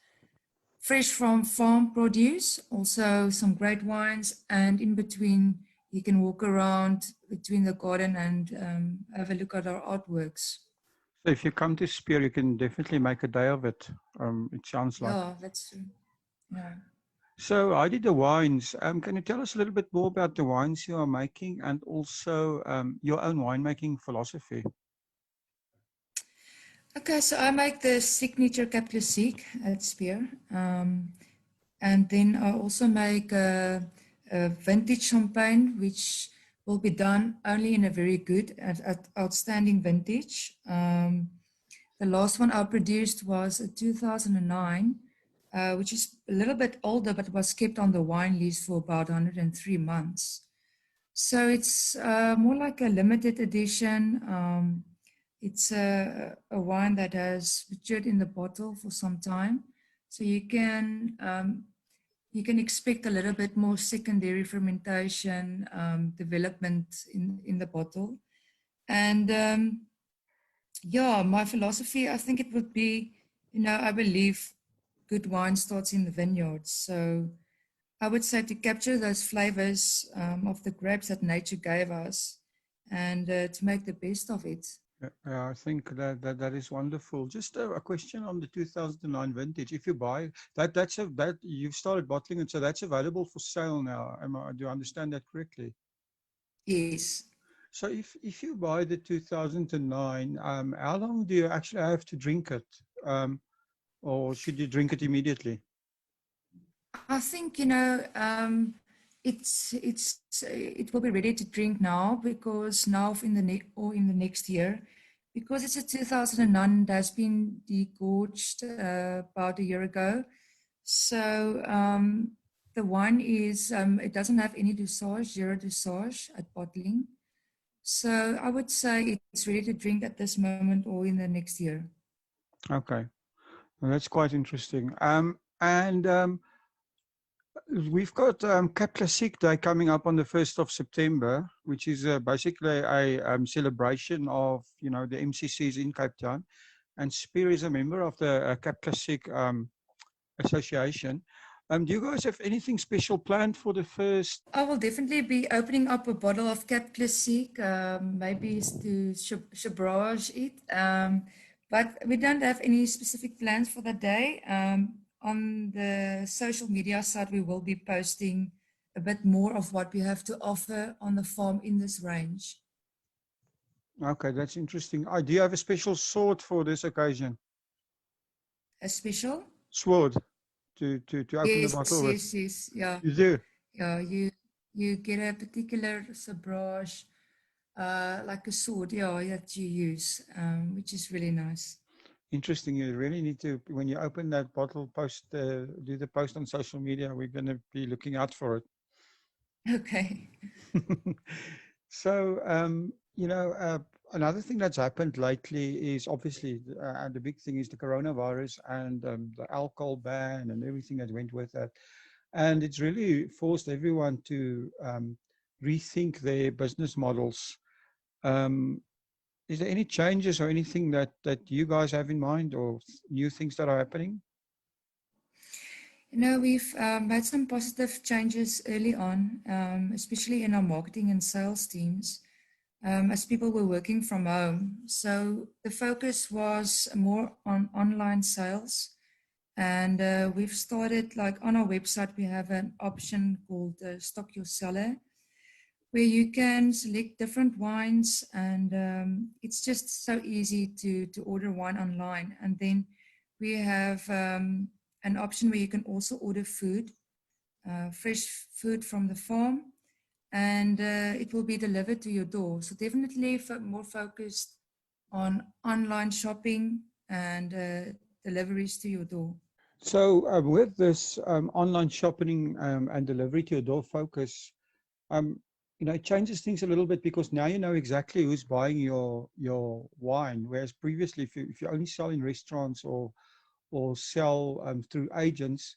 fresh from farm produce, also some great wines, and in between you can walk around between the garden and have a look at our artworks. So if you come to Spear, you can definitely make a day of it. It sounds like. Yeah, that's true. Yeah. So I did the wines. Can you tell us a little bit more about the wines you are making and also your own winemaking philosophy? Okay, so I make the signature Cap Classique at Spear. And then I also make a vintage champagne, which will be done only in a very good and outstanding vintage. The last one I produced was a 2009, which is a little bit older, but was kept on the wine list for about 103 months. So it's more like a limited edition. It's a wine that has matured in the bottle for some time. So you can expect a little bit more secondary fermentation development in the bottle. And yeah, my philosophy, I think it would be, I believe good wine starts in the vineyards. So I would say to capture those flavors of the grapes that nature gave us and to make the best of it. Yeah, I think that is wonderful. Just a question on the 2009 vintage. If you buy that you've started bottling it, so that's available for sale now. Do I understand that correctly? Yes. So if you buy the 2009, how long do you actually have to drink it, or should you drink it immediately? I think it will be ready to drink now because now in the next year, because it's a 2009 that has been degorged about a year ago. So the wine is it doesn't have any dosage, zero dosage at bottling. So I would say it's ready to drink at this moment or in the next year. Okay, well, that's quite interesting. We've got Cap Classique Day coming up on the 1st of September, which is basically a celebration of, the MCCs in Cape Town. And Spear is a member of the Cap Classique Association. Do you guys have anything special planned for the first? I will definitely be opening up a bottle of Cap Classique, maybe to shabrage it. But we don't have any specific plans for the day. On the social media side, we will be posting a bit more of what we have to offer on the farm in this range. Okay, that's interesting. Do you have a special sword for this occasion? A special? Sword to open the bottle with? Yes, yeah. You do? Yeah, you get a particular sabrage, like a sword, yeah, that you use, which is really nice. Interesting. You really need to, when you open that bottle, do the post on social media. We're going to be looking out for it. Okay. So, another thing that's happened lately is obviously, and the big thing is the coronavirus and the alcohol ban and everything that went with that. And it's really forced everyone to rethink their business models. Is there any changes or anything that you guys have in mind or new things that are happening? We've made some positive changes early on, especially in our marketing and sales teams, as people were working from home. So the focus was more on online sales. And we've started, like on our website, we have an option called Stock Your Cellar, where you can select different wines, and it's just so easy to order wine online. And then we have an option where you can also order food, fresh food from the farm, and it will be delivered to your door. So definitely more focused on online shopping and deliveries to your door. So with this online shopping and delivery to your door focus, it changes things a little bit because now you know exactly who's buying your wine. Whereas previously, if you only sell in restaurants or sell through agents,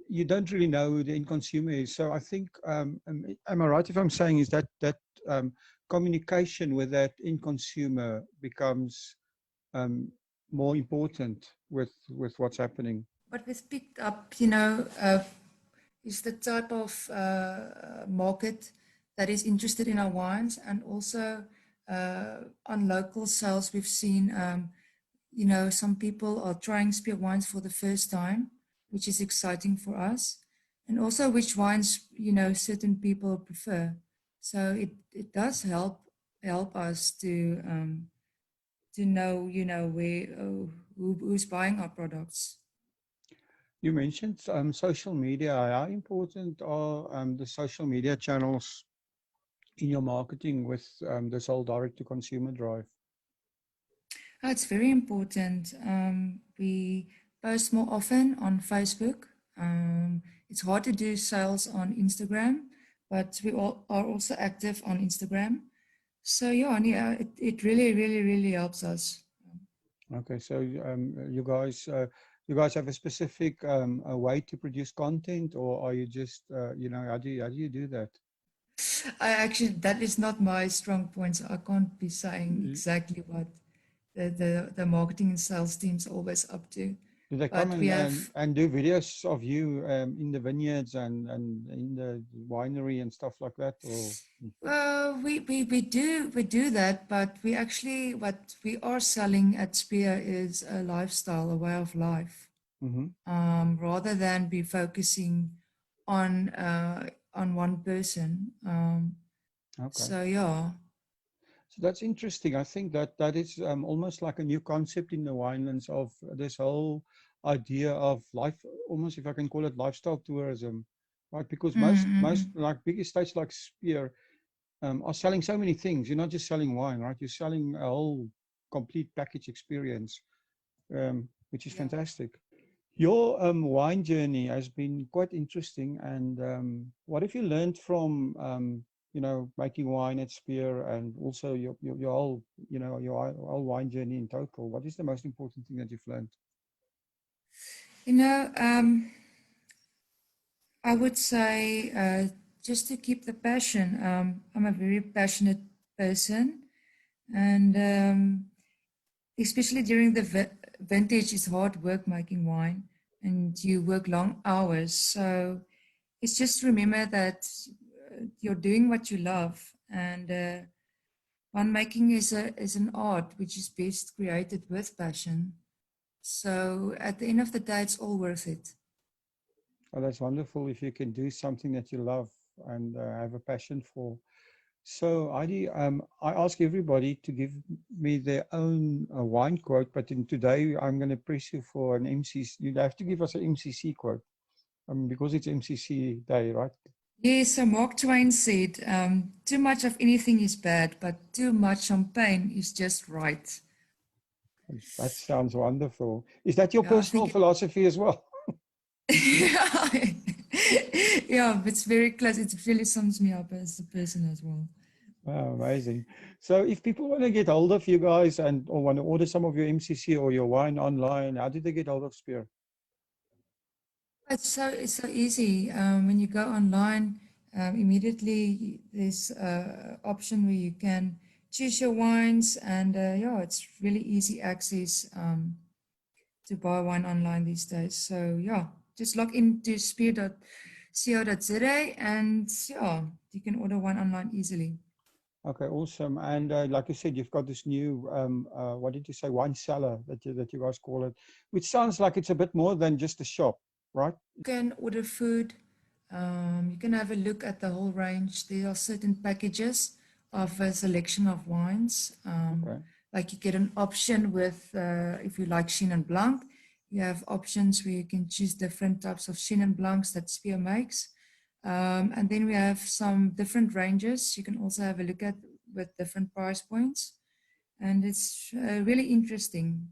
you don't really know who the end consumer is. So I think, am I right if I'm saying is that communication with that end consumer becomes more important with what's happening? What we've picked up, is the type of market that is interested in our wines, and also on local sales, we've seen, some people are trying spear wines for the first time, which is exciting for us. And also which wines, certain people prefer. So it does help us to know, where, who's buying our products. You mentioned social media. How important are the social media channels in your marketing with this whole direct-to-consumer drive? It's very important. We post more often on Facebook. It's hard to do sales on Instagram, but we all are also active on Instagram. So yeah, it really, really, really helps us. Okay, so you guys have a specific a way to produce content, or are you just how do you do that? That is not my strong point, so I can't be saying exactly what the marketing and sales team's always up to. Do they come and do videos of you in the vineyards and in the winery and stuff like that? Or we do that, but we actually, what we are selling at Spear is a lifestyle, a way of life, rather than be focusing on one person. Okay. So yeah. So that's interesting. I think that is almost like a new concept in the winelands of this whole idea of life, almost if I can call it lifestyle tourism, right? Because most like big estates like Spear are selling so many things. You're not just selling wine, right? You're selling a whole complete package experience, which is fantastic. Your wine journey has been quite interesting. And what have you learned from making wine at Spear, and also your whole your whole wine journey in total? What is the most important thing that you've learned? I would say just to keep the passion. I'm a very passionate person, and especially during the vintage, it's hard work making wine, and you work long hours. So it's just remember that you're doing what you love, and winemaking is an art which is best created with passion. So at the end of the day, it's all worth it. Oh, that's wonderful if you can do something that you love and have a passion for. So, Heidi, I ask everybody to give me their own wine quote, but today I'm going to press you for an MCC. You have to give us an MCC quote, because it's MCC day, right? Yes, so Mark Twain said, too much of anything is bad, but too much champagne is just right. That sounds wonderful. Is that your personal philosophy as well? Yeah, it's very close. It really sums me up as a person as well. Wow, amazing. So if people want to get hold of you guys or want to order some of your MCC or your wine online, how do they get hold of Spear? It's so easy. When you go online, immediately there's an option where you can choose your wines, and it's really easy access to buy wine online these days. So yeah, just log into spear.co.za and you can order wine online easily. Okay, awesome. And like you said, you've got this new, what did you say, wine cellar that you guys call it, which sounds like it's a bit more than just a shop, right? You can order food. You can have a look at the whole range. There are certain packages of a selection of wines. Like you get an option with, if you like Chenin Blanc, you have options where you can choose different types of Chenin Blancs that Spear makes. And then we have some different ranges you can also have a look at with different price points. And it's really interesting.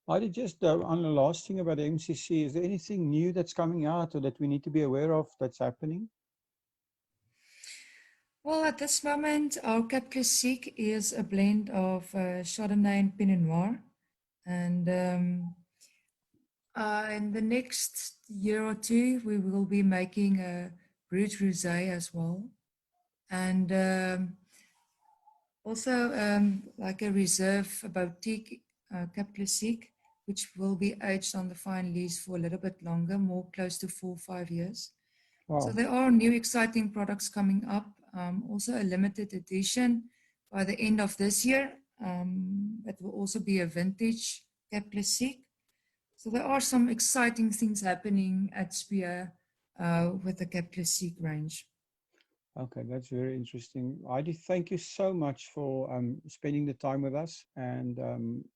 I did just on the last thing about the MCC, is there anything new that's coming out or that we need to be aware of that's happening? Well, at this moment, our Cap Classique is a blend of Chardonnay and Pinot Noir. And in the next year or two, we will be making a Brut Rosé as well. And also like a reserve, a boutique Cap Classique, which will be aged on the fine lees for a little bit longer, more close to 4 or 5 years. Wow. So there are new exciting products coming up. also a limited edition by the end of this year. It will also be a vintage Cap Classique. So there are some exciting things happening at Spear with the Cap Classique range. Okay, that's very interesting. Heidi, thank you so much for spending the time with us, and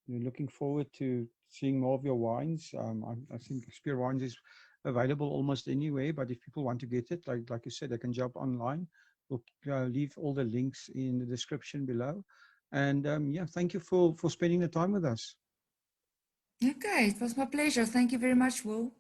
we're looking forward to seeing more of your wines. I think Spear Wines is available almost anywhere, but if people want to get it, like you said, they can jump online. We'll leave all the links in the description below. And yeah, thank you for spending the time with us. Okay, it was my pleasure. Thank you very much, Will.